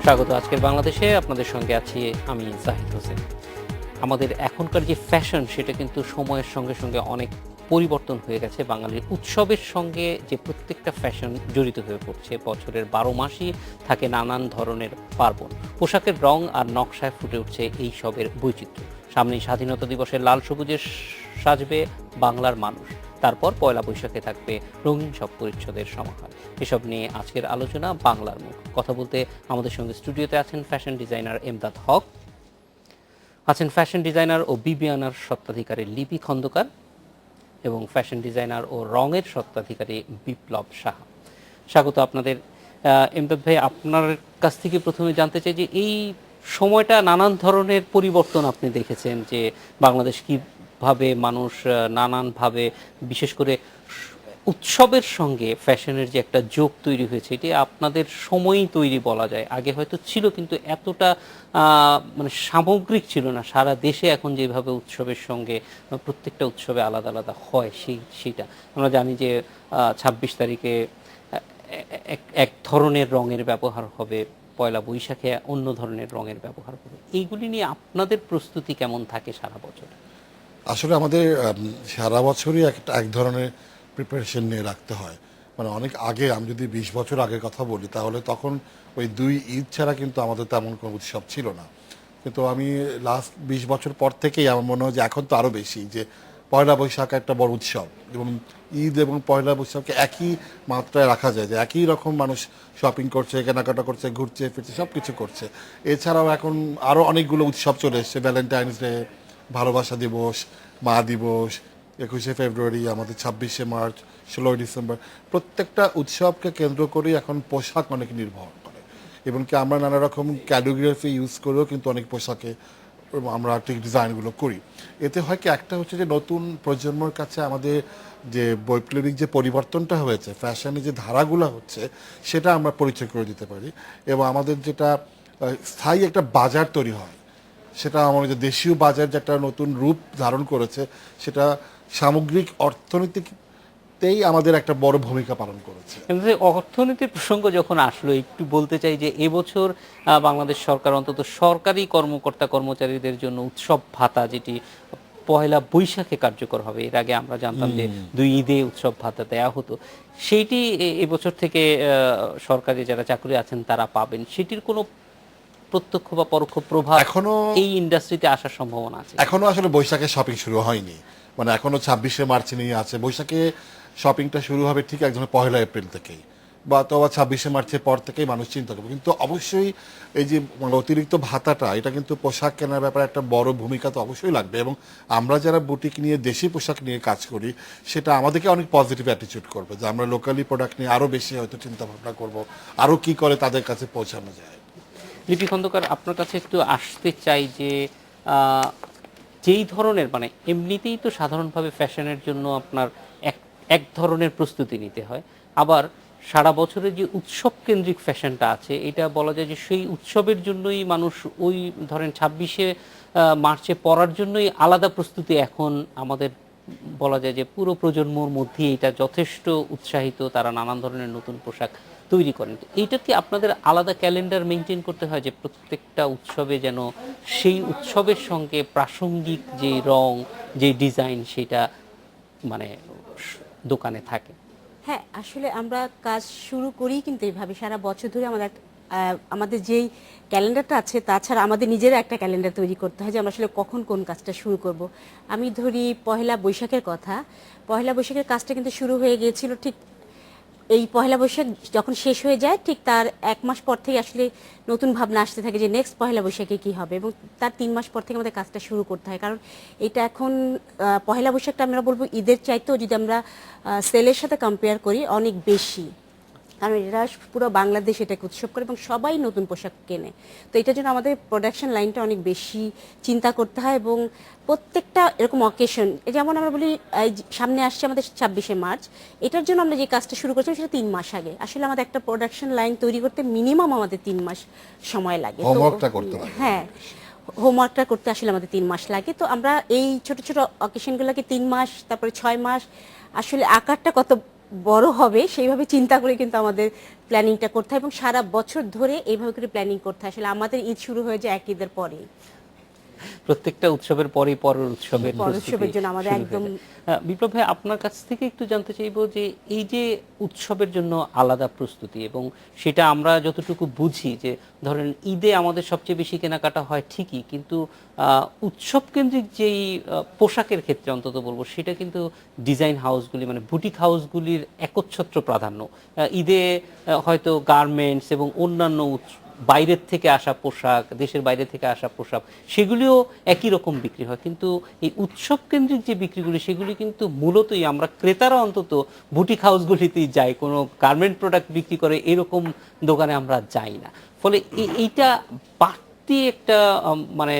স্বাগত আজকের বাংলাদেশে। আপনাদের সঙ্গে আছি আমি জাহিদ হোসেন। আমাদের এখনকার যে ফ্যাশন সেটা কিন্তু সময়ের সঙ্গে সঙ্গে অনেক পরিবর্তন হয়ে গেছে। বাঙালির উৎসবের সঙ্গে যে প্রত্যেকটা ফ্যাশন জড়িত হয়ে পড়ছে। বছরের ১২ মাসই থাকে নানান ধরনের পার্বণ। পোশাকের রং আর নকশায় ফুটে উঠছে এই সবের বৈচিত্র্য। সামনেই স্বাধীনতা দিবসের লাল সবুজে সাজবে বাংলার মানুষ। তারপর পয়লা বৈশাখে থাকবে রঙিন সব পরিচ্ছদের সমাহার। এসব নিয়ে আজকের আলোচনা বাংলার মুখ। কথা বলতে আমাদের সঙ্গে স্টুডিওতে আছেন ফ্যাশন ডিজাইনার এমদাদ হক, আছেন ফ্যাশন ডিজাইনার ও বিবিআনার স্বত্বাধিকারী লিপি খন্দকার এবং ফ্যাশন ডিজাইনার ও রঙের স্বত্বাধিকারী বিপ্লব সাহা। স্বাগত আপনাদের। এমদাদ ভাই, আপনার কাছ থেকে প্রথমে জানতে চাই যে এই সময়টা নানান ধরনের পরিবর্তন আপনি দেখেছেন, যে বাংলাদেশ কীভাবে মানুষ নানানভাবে, বিশেষ করে উৎসবের সঙ্গে ফ্যাশনের যে একটা যোগ তৈরি হয়েছে, এটি আপনাদের সময়ই তৈরি বলা যায়। আগে হয়তো ছিল, কিন্তু এতটা মানে সামগ্রিক ছিল না। সারা দেশে এখন যেভাবে উৎসবের সঙ্গে প্রত্যেকটা উৎসবে আলাদা আলাদা হয়, সেইটা আমরা জানি যে ২৬ তারিখে এক ধরনের রঙের ব্যবহার হবে, পয়লা বৈশাখে অন্য ধরনের রঙের ব্যবহার হবে। এইগুলি নিয়ে আপনাদের প্রস্তুতি কেমন থাকে সারা বছর? আসলে আমাদের সারা বছরই এক ধরনের প্রিপারেশন নিয়ে রাখতে হয়। মানে অনেক আগে, আমি যদি ২০ বছর আগের কথা বলি, তাহলে তখন ওই ২ ঈদ ছাড়া কিন্তু আমাদের তেমন কোনো উৎসব ছিল না। কিন্তু আমি লাস্ট ২০ বছর পর থেকেই আমার মনে হয় যে এখন তো আরও বেশি, যে পয়লা বৈশাখ একটা বড় উৎসব, এবং ঈদ এবং পয়লা বৈশাখকে একই মাত্রায় রাখা যায়, যে একই রকম মানুষ শপিং করছে, কেনাকাটা করছে, ঘুরছে ফিরছে, সব কিছু করছে। এছাড়াও এখন আরও অনেকগুলো উৎসব চলে এসছে, ভ্যালেন্টাইন্স ডে, ভালোবাসা দিবস, মা দিবস, ২১শে ফেব্রুয়ারি, আমাদের ২৬শে মার্চ, ১৬ই ডিসেম্বর। প্রত্যেকটা উৎসবকে কেন্দ্র করেই এখন পোশাক অনেক নির্ভর করে, এবং কি আমরা নানা রকম ক্যালিগ্রাফি ইউজ করেও কিন্তু অনেক পোশাকে আমরা ঠিক ডিজাইনগুলো করি। এতে হয় কি, একটা হচ্ছে যে নতুন প্রজন্মের কাছে আমাদের যে বৈপ্লবিক যে পরিবর্তনটা হয়েছে, ফ্যাশনে যে ধারাগুলো হচ্ছে, সেটা আমরা পরিচয় করে দিতে পারি, এবং আমাদের যেটা স্থায়ী একটা বাজার তৈরি হয়, সেটা আমাদের যে দেশীয় বাজার যে একটা নতুন রূপ ধারণ করেছে, সেটা সামগ্রিক অর্থনীতিতেই আমাদের একটা বড় ভূমিকা পালন করেছে। কিন্তু অর্থনীতির প্রসঙ্গ যখন আসলো, একটু বলতে চাই যে এবছর বাংলাদেশ সরকার অন্তত সরকারি কর্মকর্তা কর্মচারীদের জন্য উৎসব ভাতা, যেটি পয়লা বৈশাখে কার্যকর হবে। এর আগে আমরা জানতাম যে ২ ঈদে উৎসব ভাতা দেয়া হতো। সেইটি এবছর থেকে সরকারি যারা চাকরি আছেন তারা পাবেন। সেটির কোনো প্রত্যক্ষ বা পরোক্ষ প্রভাব এখনো এই ইন্ডাস্ট্রিতে আসার সম্ভাবনা আছে? এখনো আসলে বৈশাখে শপিং শুরু হয়নি, মানে এখনো ২৬শে মার্চ নিয়ে আছে। বৈশাখে শপিংটা শুরু হবে ঠিক একদম পয়লা এপ্রিল থেকেই, বা অথবা ২৬শে মার্চের পর থেকেই মানুষ চিন্তা করবে। কিন্তু অবশ্যই এই যে মানে অতিরিক্ত ভাতাটা, এটা কিন্তু পোশাক কেনার ব্যাপারে একটা বড় ভূমিকা তো অবশ্যই লাগবে, এবং আমরা যারা বুটিক নিয়ে দেশি পোশাক নিয়ে কাজ করি, সেটা আমাদেরকে অনেক পজিটিভ অ্যাটিটিউড করবে, যে আমরা লোকালি প্রোডাক্ট নিয়ে আরও বেশি হয়তো চিন্তা ভাবনা করবো, আরও কী করে তাদের কাছে পৌঁছানো যায়। লিপি খন্দকার, আপনার কাছে একটু আসতে চাই যে যেই ধরনের, মানে এমনিতেই তো সাধারণভাবে ফ্যাশনের জন্য আপনার এক এক ধরনের প্রস্তুতি নিতে হয়, আবার সারা বছরের যে উৎসব কেন্দ্রিক ফ্যাশনটা আছে, এটা বলা যায় যে সেই উৎসবের জন্যই মানুষ ওই ধরেন ২৬শে মার্চে পরার জন্যই আলাদা প্রস্তুতি এখন আমাদের বলা যায় যে পুরো প্রজন্মর মধ্যে এটা যথেষ্ট উৎসাহিত, তারা নানান ধরনের নতুন পোশাক তৈরি করেন। তো এইটা কি আপনাদের আলাদা ক্যালেন্ডার মেনটেন করতে হয়, যে প্রত্যেকটা উৎসবে যেন সেই উৎসবের সঙ্গে প্রাসঙ্গিক যে রং, যে ডিজাইন, সেটা মানে দোকানে থাকে? হ্যাঁ, আসলে আমরা কাজ শুরু করি কিন্তু এইভাবে সারা বছর ধরে আমাদের যেই ক্যালেন্ডারটা আছে, তাছাড়া আমাদের নিজেরা একটা ক্যালেন্ডার তৈরি করতে হয় যে আমরা আসলে কখন কোন কাজটা শুরু করব। আমি ধরি পহেলা বৈশাখের কথা। পহেলা বৈশাখের কাজটা কিন্তু শুরু হয়ে গিয়েছিল ঠিক এই পহেলা বৈশাখ যখন শেষ হয়ে যায়, ঠিক তার ১ মাস পর থেকে আসলে নতুন ভাবনা আসতে থাকে যে নেক্সট পহেলা বৈশাখে কী হবে, এবং তার ৩ মাস পর থেকে আমাদের কাজটা শুরু করতে হয়। কারণ এটা এখন পহেলা বৈশাখটা আমরা বলবো ঈদের চাইতেও, যদি আমরা সেলের সাথে কম্পেয়ার করি, অনেক বেশি। কারণ এরা পুরো বাংলাদেশ এটাকে উৎসব করে এবং সবাই নতুন পোশাক কেনে। তো এটার জন্য আমাদের প্রোডাকশন লাইনটা অনেক বেশি চিন্তা করতে হয়, এবং প্রত্যেকটা এরকম অকেশন, যেমন আমরা বলি সামনে আসছে আমাদের ২৬শে মার্চ, এটার জন্য আমরা যে কাজটা শুরু করছি সেটা ৩ মাস আগে। আসলে আমাদের একটা প্রোডাকশন লাইন তৈরি করতে মিনিমাম আমাদের ৩ মাস সময় লাগে। হোমওয়ার্কটা করতে লাগে। হ্যাঁ, হোমওয়ার্কটা করতে আসলে আমাদের 3 মাস লাগে। তো আমরা এই ছোট ছোট অকেশনগুলোকে 3 মাস, তারপরে 6 মাস, আসলে আকারটা কত বড় হবে সেইভাবে চিন্তা করে কিন্তু আমাদের প্ল্যানিংটা করতে হয় এবং সারা বছর ধরে এইভাবে করে প্ল্যানিং করতে হয়। আসলে আমাদের ঈদ শুরু হয়ে যায় এক ঈদের পরেই। প্রত্যেকটা উৎসবের পরেই পরের উৎসবের পরের প্রস্তুতি উৎসবের জন্য আমাদের শুরু হয়ে একদম যায়। বিপ্লব ভাই, আপনার কাছ থেকে একটু জানতে চাইবো যে এই যে উৎসবের জন্য আলাদা প্রস্তুতি, এবং সেটা আমরা যতটুকু বুঝি যে ধরেন ঈদে আমাদের সবচেয়ে বেশি কেনাকাটা হয় ঠিকই, কিন্তু উৎসব কেন্দ্রিক যেই পোশাকের ক্ষেত্রে অন্তত বলবো, সেটা কিন্তু ডিজাইন হাউসগুলি মানে বুটিক হাউসগুলির একচ্ছত্র প্রাধান্য। ঈদে হয়তো গার্মেন্টস এবং অন্যান্য বাইরের থেকে আসা পোশাক, দেশের বাইরে থেকে আসা পোশাক, সেগুলিও একই রকম বিক্রি হয়, কিন্তু এই উৎসব কেন্দ্রিক যে বিক্রিগুলি সেগুলি কিন্তু মূলতই আমরা ক্রেতারা অন্তত বুটিক হাউসগুলিতেই যাই, কোনো গার্মেন্ট প্রোডাক্ট বিক্রি করে এরকম দোকানে আমরা যাই না। ফলে এইটা বাড়তি একটা মানে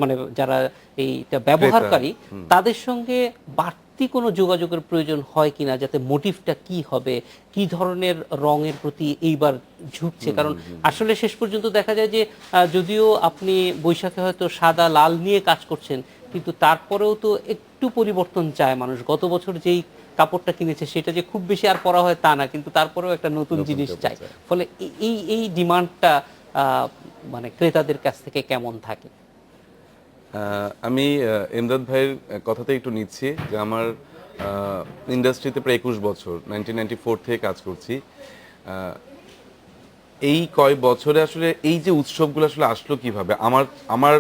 মানে যারা এইটা ব্যবহারকারী তাদের সঙ্গে বাড়তি কোনো যোগাযোগের প্রয়োজন হয় কিনা, যাতে মোটিভটা কি হবে, কি ধরনের রঙের প্রতি এইবার ঝুঁকছে। কারণ আসলে শেষ পর্যন্ত দেখা যায় যে যদিও আপনি বৈশাখে হয়তো সাদা লাল নিয়ে কাজ করছেন, কিন্তু তারপরেও তো একটু পরিবর্তন চায় মানুষ। গত বছর যেই কাপড়টা কিনেছে সেটা যে খুব বেশি আর পরা হয় তা না, কিন্তু তারপরেও একটা নতুন জিনিস চাই। ফলে এই এই ডিমান্ডটা মানে ক্রেতাদের কাছ থেকে কেমন থাকে? আমি এমদাদ ভাইয়ের কথাতে একটু নিচ্ছি যে আমার ইন্ডাস্ট্রিতে প্রায় 21 বছর, 1994 থেকে কাজ করছি। এই কয় বছরে আসলে এই যে উৎসবগুলো আসলে আসলো কিভাবে, আমার আমার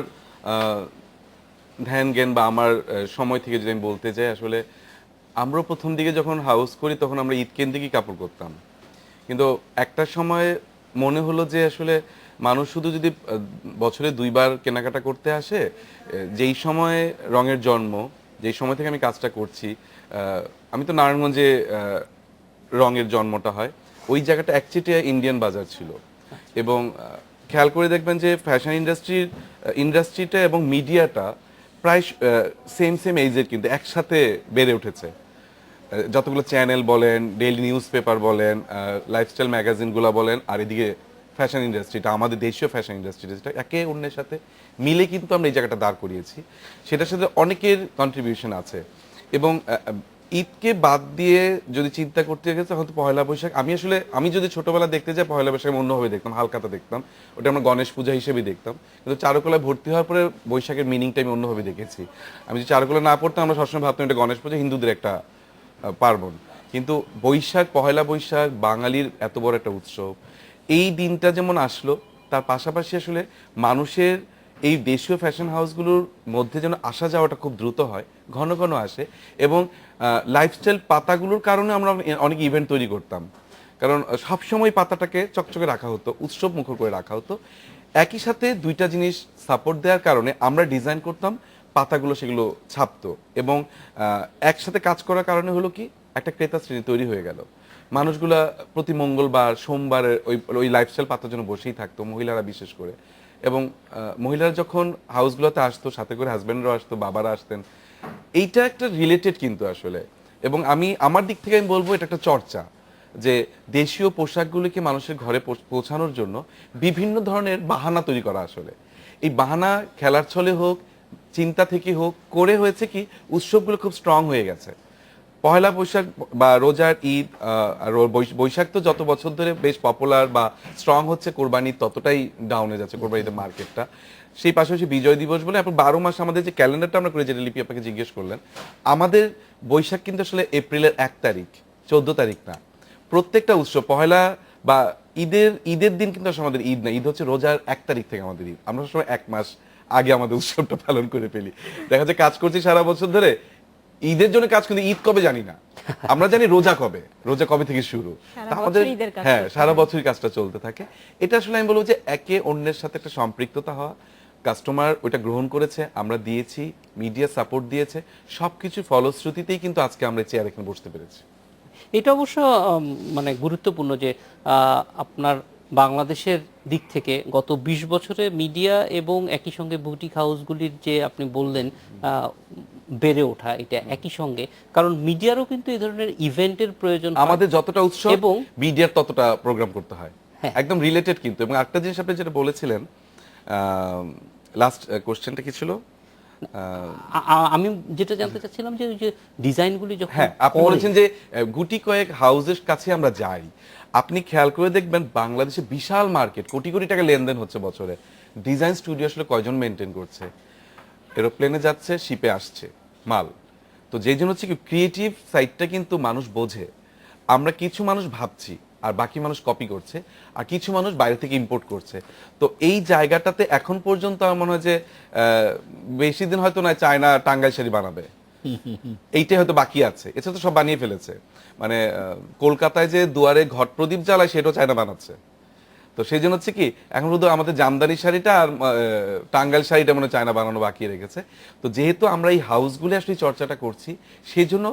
ধ্যান জ্ঞান বা আমার সময় থেকে যদি আমি বলতে চাই, আসলে আমরা প্রথম দিকে যখন হাউস করি তখন আমরা ঈদ কেন্দ্রিকই কাপড় করতাম, কিন্তু একটা সময় মনে হলো যে আসলে মানুষ শুধু যদি বছরে 2বার কেনাকাটা করতে আসে, যেই সময় রঙের জন্ম, যেই সময় থেকে আমি কাজটা করছি, আমি তো নারায়ণগঞ্জে রঙের জন্মটা হয়, ওই জায়গাটা একচেটিয়া ইন্ডিয়ান বাজার ছিল। এবং খেয়াল করে দেখবেন যে ফ্যাশন ইন্ডাস্ট্রিটা এবং মিডিয়াটা প্রায় সেম এইজের, কিন্তু একসাথে বেড়ে উঠেছে। যতগুলো চ্যানেল বলেন, ডেইলি নিউজ পেপার বলেন, লাইফস্টাইল ম্যাগাজিনগুলো বলেন, আর এদিকে ফ্যাশন ইন্ডাস্ট্রিটা, আমাদের দেশীয় ফ্যাশন ইন্ডাস্ট্রিটা একে অন্যের সাথে মিলে কিন্তু আমরা এই জায়গাটা দাঁড় করিয়েছি। সেটার সাথে অনেকের কন্ট্রিবিউশন আছে। এবং ঈদকে বাদ দিয়ে যদি চিন্তা করতে গেছে, হয়তো পয়লা বৈশাখ, আমি যদি ছোটবেলা দেখতে যাই পয়লা বৈশাখ আমি অন্যভাবে দেখতাম, হালকাতা দেখতাম, ওটা আমরা গণেশ পূজা হিসেবে দেখতাম। কিন্তু চারুকলায় ভর্তি হওয়ার পরে বৈশাখের মিনিংটা আমি অন্যভাবে দেখেছি। আমি যদি চারুকলা না পড়তাম, আমরা সবসময় ভাবতাম এটা গণেশ পূজা, হিন্দুদের একটা পার্বণ। কিন্তু বৈশাখ, পহেলা বৈশাখ বাঙালির এত বড় একটা উৎসব, এই দিনটা যেমন আসলো, তার পাশাপাশি আসলে মানুষের এই দেশীয় ফ্যাশন হাউসগুলোর মধ্যে যেন আসা যাওয়াটা খুব দ্রুত হয়, ঘন ঘন আসে। এবং লাইফস্টাইল পাতাগুলোর কারণে আমরা অনেক ইভেন্ট তৈরি করতাম, কারণ সবসময় পাতাটাকে চকচকে রাখা হতো, উৎসব মুখর করে রাখা হতো। একই সাথে দুইটা জিনিস সাপোর্ট দেওয়ার কারণে আমরা ডিজাইন করতাম, পাতাগুলো সেগুলো ছাপতো, এবং একসাথে কাজ করার কারণে হলো কি, একটা ক্রেতা শ্রেণী তৈরি হয়ে গেল। মানুষগুলা প্রতি মঙ্গলবার, সোমবারে ওই লাইফস্টাইল পাতার জন্য বসেই থাকতো, মহিলারা বিশেষ করে। এবং মহিলারা যখন হাউসগুলোতে আসতো, সাথে করে হাজব্যান্ডরাও আসতো, বাবারা আসতেন। এইটা একটা রিলেটেড কিন্তু আসলে। এবং আমার দিক থেকে আমি বলবো এটা একটা চর্চা, যে দেশীয় পোশাকগুলিকে মানুষের ঘরে পৌঁছানোর জন্য বিভিন্ন ধরনের বাহানা তৈরি করা। আসলে এই বাহানা খেলার ছলে হোক, চিন্তা থেকে হোক, করে হয়েছে কি উৎসবগুলো খুব স্ট্রং হয়ে গেছে। পহেলা বৈশাখ বা রোজার ঈদ, আর বৈশাখ তো যত বছর ধরে বেশ পপুলার বা স্ট্রং হচ্ছে, কোরবানি ততটাই ডাউনে যাচ্ছে, কোরবানিতে মার্কেটটা। সেই পাশাপাশি বিজয় দিবস বলে আপনার 12 মাস আমাদের যে ক্যালেন্ডারটা আমরা করি, যেটা লিপি আপনাকে জিজ্ঞেস করলেন, আমাদের বৈশাখ কিন্তু আসলে এপ্রিলের 1 তারিখ, 14 তারিখ না। প্রত্যেকটা উৎসব পহেলা বা ঈদের দিন কিন্তু আসলে আমাদের ঈদ না, ঈদ হচ্ছে রোজার 1 তারিখ থেকে আমাদের ঈদ। আমরা সবসময় 1 মাস আগে আমাদের উৎসবটা পালন করে ফেলি। দেখা যায় কাজ করছি সারা বছর ধরে, ঈদের জন্য কাজ, কিন্তু ঈদ কবে জানি না। আমরা জানি রোজা কবে থেকে শুরু, আমাদের হ্যাঁ সারা বছরই কাজটা চলতে থাকে। এটা আসলে আমি বলবো যে একে অন্যের সাথে একটা সম্পৃক্ততা হওয়া, কাস্টমার ওইটা গ্রহণ করেছে, আমরা দিয়েছি, মিডিয়া সাপোর্ট দিয়েছে, সবকিছু ফলশ্রুতিতেই কিন্তু আজকে আমরা চেয়ার এখানে বসতে পেরেছি। এটা অবশ্য মানে গুরুত্বপূর্ণ যে আপনার বাংলাদেশের দিক থেকে গত 20 বছরে মিডিয়া এবং একই সঙ্গে বুটিক হাউসগুলির যে আপনি বললেন বেড়ে ওঠা, এটা একই সঙ্গে, কারণ মিডিয়ারও কিন্তু এই ধরনের ইভেন্টের প্রয়োজন। আমাদের যতটা উৎসব এবং মিডিয়ার ততটা প্রোগ্রাম করতে হয়, একদম রিলেটেড কিন্তু। এবং একটা জিনিস আপনি যেটা বলেছিলেন, লাস্ট কোশ্চেনটা কি ছিল, আমি যেটা জানতে চাচ্ছিলাম যে ওই যে ডিজাইনগুলি যখন হ্যাঁ, আপনি করে- বলেছেন যে গুটি কয়েক হাউসের কাছে আমরা যাই। আপনি খেয়াল করে দেখবেন বাংলাদেশে বিশাল মার্কেট, কোটি কোটি টাকা লেনদেন হচ্ছে বছরে। ডিজাইন স্টুডিও আসলে কয়জন মেনটেন করছে? এরোপ্লেনে যাচ্ছে, শিপে আসছে মাল। তো যেই জন্য হচ্ছে কি ক্রিয়েটিভ সাইডটা কিন্তু মানুষ বোঝে। আমরা কিছু মানুষ ভাবছি আর বাকি মানুষ কপি করছে, আর কিছু মানুষ বাইরে থেকে ইম্পোর্ট করছে। তো এই জায়গাটাতে এখন পর্যন্ত আমার মনে হয় যে বেশি দিন হয়তো না চায়না টাঙ্গাইল শাড়ি বানাবে, এইটাই হয়তো বাকি আছে। এছাড়া তো সব বানিয়ে ফেলেছে। মানে কলকাতায় যে দুয়ারে ঘট প্রদীপ জ্বালায় সেটাও চায়না বানাচ্ছে। তো সেই জন্য হচ্ছে কি এখন শুধু আমাদের জামদানি শাড়িটা আর টাঙ্গাইল শাড়িটা মনে হয় চায়না বানানো বাকি রেখেছে। তো যেহেতু আমরা এই হাউসগুলো আসলে চর্চাটা করছি, সেই জন্য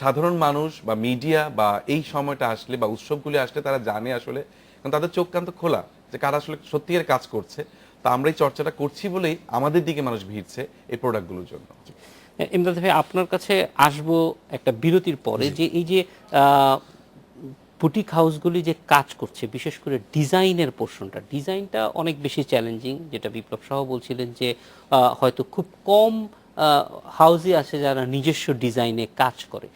সাধারণ মানুষ বা মিডিয়া বা এই সময়টা আসলে বা উৎসবগুলি আসলে তারা জানে আসলে, কারণ তাদের চোখ কান তো খোলা যে কারা আসলে সত্যিকারের কাজ করছে। তো আমরা এই চর্চাটা করছি বলেই আমাদের দিকে মানুষ ভিড়ছে এই প্রোডাক্টগুলোর জন্য। ইমদাদ ভাই, আপনার কাছে আসবো একটা বিরতির পরে, যে এই যে বুটিক হাউসগুলি যে কাজ করছে, বিশেষ করে ডিজাইনের পোর্শনটা, ডিজাইনটা অনেক বেশি চ্যালেঞ্জিং, যেটা বিপ্লব সহ বলছিলেন যে হয়তো খুব কম হাউসই আছে যারা নিজস্ব ডিজাইনে কাজ করে।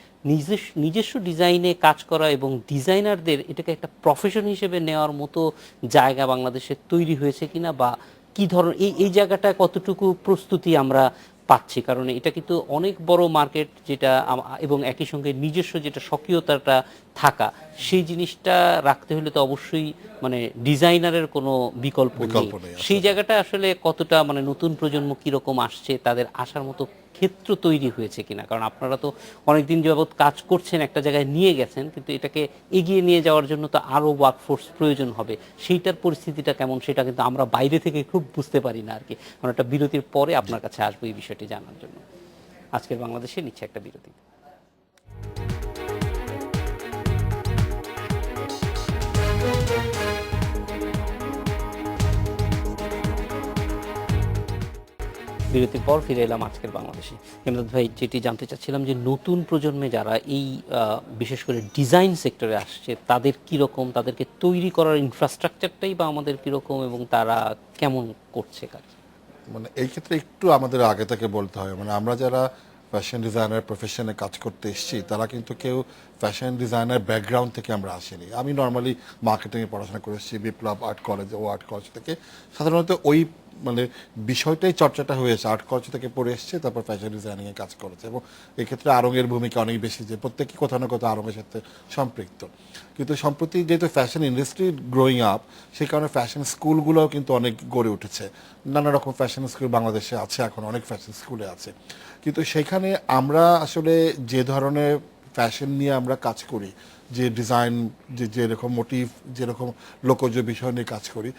নিজস্ব ডিজাইনে কাজ করা এবং ডিজাইনারদের এটাকে একটা প্রফেশন হিসেবে নেওয়ার মতো জায়গা বাংলাদেশে তৈরি হয়েছে কিনা, বা কি ধরনের এই জায়গাটা কতটুকু প্রস্তুতি আমরা পাচ্ছি? কারণ এটা কিন্তু অনেক বড় মার্কেট, যেটা এবং একই সঙ্গে নিজস্ব যেটা স্বকীয়তাটা থাকা, সেই জিনিসটা রাখতে হলে তো অবশ্যই মানে ডিজাইনারের কোনো বিকল্প নেই। নেই আসলে। সেই জায়গাটা আসলে কতটা মানে নতুন প্রজন্ম কিরকম আসছে, তাদের আসার মতো ক্ষেত্র তৈরি হয়েছে কিনা? কারণ আপনারা তো অনেকদিন যাবৎ কাজ করছেন, একটা জায়গায় নিয়ে গেছেন, কিন্তু এটাকে এগিয়ে নিয়ে যাওয়ার জন্য তো আরও ওয়ার্কফোর্স প্রয়োজন হবে। সেইটার পরিস্থিতিটা কেমন সেটা কিন্তু আমরা বাইরে থেকে খুব বুঝতে পারি না আর কি। আমরা একটা বিরতির পরে আপনার কাছে আসবো এই বিষয়টি জানার জন্য। আজকের বাংলাদেশে নিচ্ছে একটা বিরতি। বিরতির পর ফিরে এলাম আজকের বাংলাদেশে। ইমদাদ ভাই, যেটি জানতে চাচ্ছিলাম যে নতুন প্রজন্মে যারা এই বিশেষ করে ডিজাইন সেক্টরে আসছে, তাদের কীরকম, তাদেরকে তৈরি করার ইনফ্রাস্ট্রাকচারটাই বা আমাদের কীরকম, এবং তারা কেমন করছে কাজ? মানে এই ক্ষেত্রে একটু আমাদের আগে থেকে বলতে হয়, মানে আমরা যারা ফ্যাশন ডিজাইনার প্রফেশনে কাজ করতে এসেছি তারা কিন্তু কেউ ফ্যাশন ডিজাইনার ব্যাকগ্রাউন্ড থেকে আমরা আসিনি। আমি নর্মালি মার্কেটিংয়ে পড়াশোনা করে এসেছি বিপ্লব আর্ট কলেজ ও আর্ট কলেজ থেকে। সাধারণত ওই মানে বিষয়টাই চর্চাটা হয়েছে, আর্ট কলেজ থেকে পড়ে এসছে, তারপর ফ্যাশন ডিজাইনিংয়ে কাজ করেছে। এবং এক্ষেত্রে আড়ংয়ের ভূমিকা অনেক বেশি, যে প্রত্যেকই কোথাও না কোথাও আড়ংয়ের সাথে সম্পৃক্ত। কিন্তু সম্প্রতি যেহেতু ফ্যাশন ইন্ডাস্ট্রি গ্রোয়িং আপ, সেই কারণে ফ্যাশন স্কুলগুলোও কিন্তু অনেক গড়ে উঠেছে। নানা রকম ফ্যাশন স্কুল বাংলাদেশে আছে, এখন অনেক ফ্যাশন স্কুলে আছে। কিন্তু সেখানে আমরা আসলে যে ধরনের ফ্যাশন নিয়ে আমরা কাজ করি, যে ডিজাইন, যেরকম মোটিভ, যেরকম লোকজ বিষয় নিয়ে কাজ করি,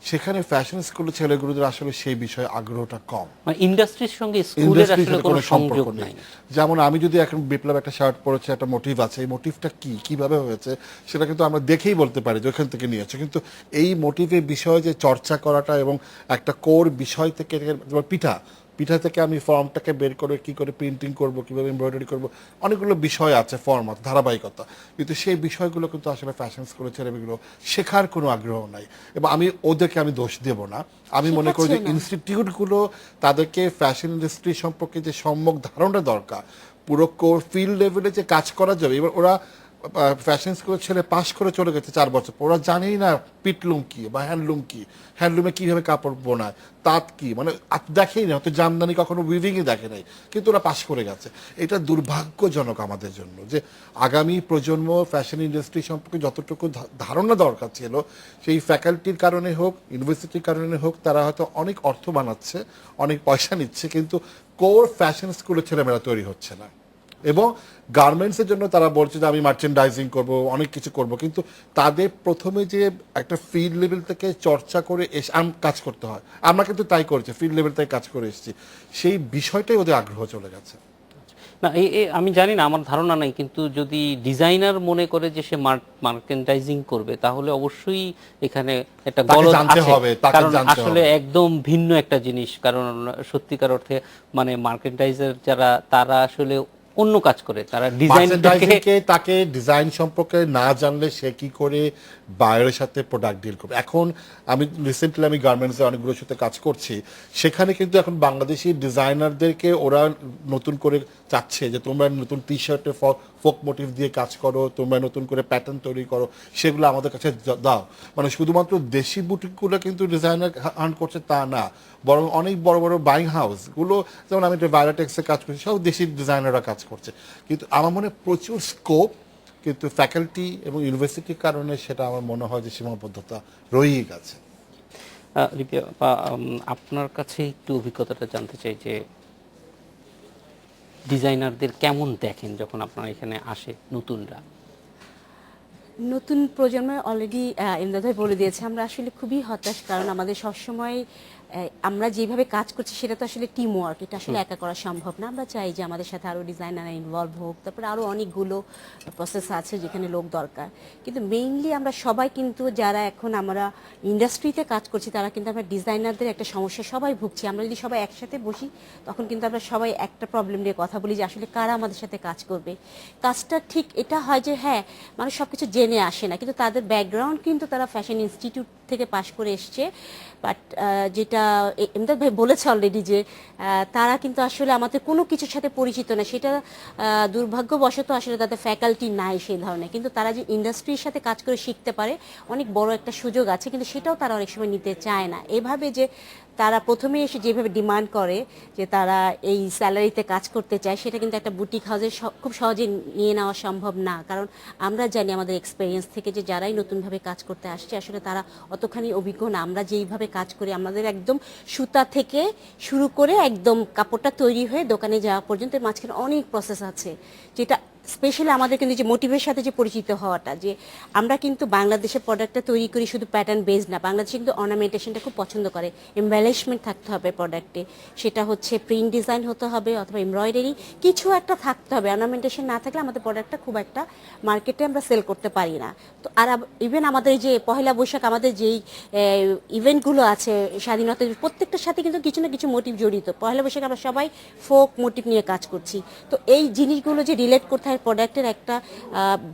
সেখানে ফ্যাশন স্কুলের ছেলেগুলোদের আসলে সেই বিষয়ে আগ্রহটা কম। মানে ইন্ডাস্ট্রির সঙ্গে স্কুলের ইন্ডাস্ট্রির আসলে সাথে কোনো কোনো সংযোগ সম্পর্ক নাই। নেই। যেমন আমি যদি এখন বিপ্লব একটা শার্ট পরেছে, একটা মোটিভ আছে, এই মোটিভটা কি, কিভাবে হয়েছে, সেটা কিন্তু আমরা দেখেই বলতে পারি যে ওখান থেকে নিয়েছে। কিন্তু এই মোটিভের বিষয়ে যে চর্চা করাটা এবং একটা কোর বিষয় থেকে, যেমন পিঠা থেকে আমি ফর্মটাকে বের করে কি করে প্রিন্টিং করব, কিভাবে এমব্রয়ডারি করব, অনেকগুলো বিষয় আছে, ফর্ম আছে, ধারাবাহিকতা। কিন্তু সেই বিষয়গুলো কিন্তু আসলে ফ্যাশন স্কুলের ছেলেমেয়েগুলো শেখার কোনো আগ্রহ নাই। এবং আমি ওদেরকে দেশ দেব না। আমি মনে করি যে শেখাচ্ছেও না। ইনস্টিটিউটগুলো তাদেরকে ফ্যাশন ইন্ডাস্ট্রি সম্পর্কে যে সম্যক ধারণা দরকার, পুরো কোর ফিল্ড লেভেলে যে কাজ করা যাবে। এবার ওরা ফ্যাশন স্কুলের ছেলে পাশ করে চলে গেছে 4 বছর পর, ওরা জানেই না পিটলুম কি বা হ্যান্ডলুম কি, হ্যান্ডলুমে কীভাবে কাপড় বোনায়, তাঁত কি, মানে দেখেই না, হয়তো জামদানি কখনো উইভিংই দেখে নাই, কিন্তু ওরা পাশ করে গেছে। এটা দুর্ভাগ্যজনক আমাদের জন্য, যে আগামী প্রজন্ম ফ্যাশন ইন্ডাস্ট্রি সম্পর্কে যতটুকু ধারণা দরকার ছিল, সেই ফ্যাকাল্টির কারণে হোক, ইউনিভার্সিটির কারণে হোক, তারা হয়তো অনেক অর্থ বানাচ্ছে, অনেক পয়সা নিচ্ছে, কিন্তু কোর ফ্যাশন স্কুলের ছেলেমেয়েরা তৈরি হচ্ছে না। এবং গার্মেন্টসের জন্য তারা বলছে যে আমি মার্চেন্ডাইজিং করব, অনেক কিছু করব, কিন্তু তাদের প্রথমে যে একটা ফিল্ড লেভেল থেকে চর্চা করে কাজ করতে হয়, আমরা কিন্তু তাই করেছি, ফিল্ড লেভেল থেকে কাজ করে এসেছি, সেই বিষয়টাই ওদের আগ্রহ চলে গেছে। না, আমি জানি না, আমার ধারণা নাই, কিন্তু যদি ডিজাইনার মনে করে যে সে মার্কেন্টাইজিং করবে, তাহলে অবশ্যই এখানে একটা গলদ জানতে আছে। হবে, তাকে কারণ জানতে আসলে হবে। একদম ভিন্ন একটা জিনিস। কারণ সত্যিকার অর্থে মানে মার্কেন্টাইজার যারা, তারা আসলে অন্য কাজ করে, তারা ডিজাইনটাকে মার্চেন্ডাইজিংকে তাকে ডিজাইন সম্পর্কে না জানলে সে কি করে বায়ারের সাথে প্রোডাক্ট ডিল করবে। এখন আমি রিসেন্টলি আমি গার্মেন্টসে অনেকগুলোর সাথে কাজ করছি, সেখানে কিন্তু এখন বাংলাদেশি ডিজাইনারদেরকে ওরা নতুন করে চাচ্ছে যে তোমরা নতুন টি শার্টে ফোক মোটিভ দিয়ে কাজ করো, তোমরা নতুন করে প্যাটার্ন তৈরি করো, সেগুলো আমাদের কাছে দাও। মানে শুধুমাত্র দেশি বুটিকগুলো কিন্তু ডিজাইনার আর্ন করছে তা না, বরং অনেক বড় বড় বাইং হাউসগুলো, যেমন আমি ভায়োলেটেক্সে কাজ করছি, সব দেশি ডিজাইনাররা কাজ করছে। কিন্তু আমার মনে হয় প্রচুর স্কোপ, কিন্তু ফ্যাকাল্টি এবং ইউনিভার্সিটির কারণে সেটা আমার মনে হয় যে সীমাবদ্ধতা রয়েই গেছে। রিপিয়া আপা, আপনার কাছে একটু অভিজ্ঞতাটা জানতে চাই যে ডিজাইনারদের কেমন দেখেন যখন আপনার এখানে আসে নতুনরা? নতুন প্রজন্ম অলরেডি ইমদাদ ভাই বলে দিয়েছে, আমরা আসলে খুবই হতাশ, কারণ আমাদের সবসময় আমরা যেভাবে কাজ করছি সেটা তো আসলে টিম ওয়ার্ক, এটা আসলে একা করা সম্ভব না। আমরা চাই যে আমাদের সাথে আরও ডিজাইনার ইনভলভ হোক, তারপরে আরও অনেকগুলো প্রসেস আছে যেখানে লোক দরকার। কিন্তু মেইনলি আমরা সবাই কিন্তু যারা এখন আমরা ইন্ডাস্ট্রিতে কাজ করছি তারা কিন্তু আমরা ডিজাইনারদের একটা সমস্যা সবাই ভুগছি। আমরা যদি সবাই একসাথে বসি তখন কিন্তু আমরা সবাই একটা প্রবলেম নিয়ে কথা বলি যে আসলে কারা আমাদের সাথে কাজ করবে। কাজটা ঠিক এটা হয় যে হ্যাঁ, মানুষ সব কিছু জেনে আসে না, কিন্তু তাদের ব্যাকগ্রাউন্ড কিন্তু তারা ফ্যাশন ইনস্টিটিউট থেকে পাশ করে এসছে। বাট যেটা ইমদাদ ভাই বলেছে অলরেডি যে তারা কিন্তু আসলে আমাদের কোনো কিছুর সাথে পরিচিত না, সেটা দুর্ভাগ্যবশত আসলে তাদের ফ্যাকাল্টি নাই সেই ধরনের। কিন্তু তারা যে ইন্ডাস্ট্রির সাথে কাজ করে শিখতে পারে, অনেক বড় একটা সুযোগ আছে, কিন্তু সেটাও তারা অনেক সময় নিতে চায় না। এভাবে যে তারা প্রথমে এসে যেভাবে ডিমান্ড করে যে তারা এই স্যালারিতে কাজ করতে চায়, সেটা কিন্তু একটা বুটিক হাউসে খুব সহজে নিয়ে নেওয়া সম্ভব না। কারণ আমরা জানি আমাদের এক্সপিরিয়েন্স থেকে যে যারাই নতুনভাবে কাজ করতে আসছে আসলে তারা অতখানি অভিজ্ঞ না। আমরা যেইভাবে কাজ করি আমাদের একদম সুতা থেকে শুরু করে একদম কাপড়টা তৈরি হয়ে দোকানে যাওয়া পর্যন্ত মাঝখানে অনেক প্রসেস আছে, যেটা স্পেশালি আমাদের কিন্তু যে মোটিভের সাথে যে পরিচিত হওয়াটা, যে আমরা কিন্তু বাংলাদেশের প্রোডাক্টটা তৈরি করি শুধু প্যাটার্ন বেস না, বাংলাদেশে কিন্তু অর্নামেন্টেশনটা খুব পছন্দ করে, এমব্যালিশমেন্ট থাকতে হবে প্রোডাক্টে, সেটা হচ্ছে প্রিন্ট ডিজাইন হতে হবে অথবা এমব্রয়ডারি কিছু একটা থাকতে হবে। অর্নামেন্টেশন না থাকলে আমাদের প্রোডাক্টটা খুব একটা মার্কেটে আমরা সেল করতে পারি না। তো আর ইভেন আমাদের যে পহেলা বৈশাখ আমাদের যেই ইভেন্টগুলো আছে স্বাধীনতা, প্রত্যেকটার সাথে কিন্তু কিছু না কিছু মোটিভ জড়িত। পহেলা বৈশাখ আমরা সবাই ফোক মোটিভ নিয়ে কাজ করছি। তো এই জিনিসগুলো যে রিলেট করতে হয় প্রোডাক্টের একটা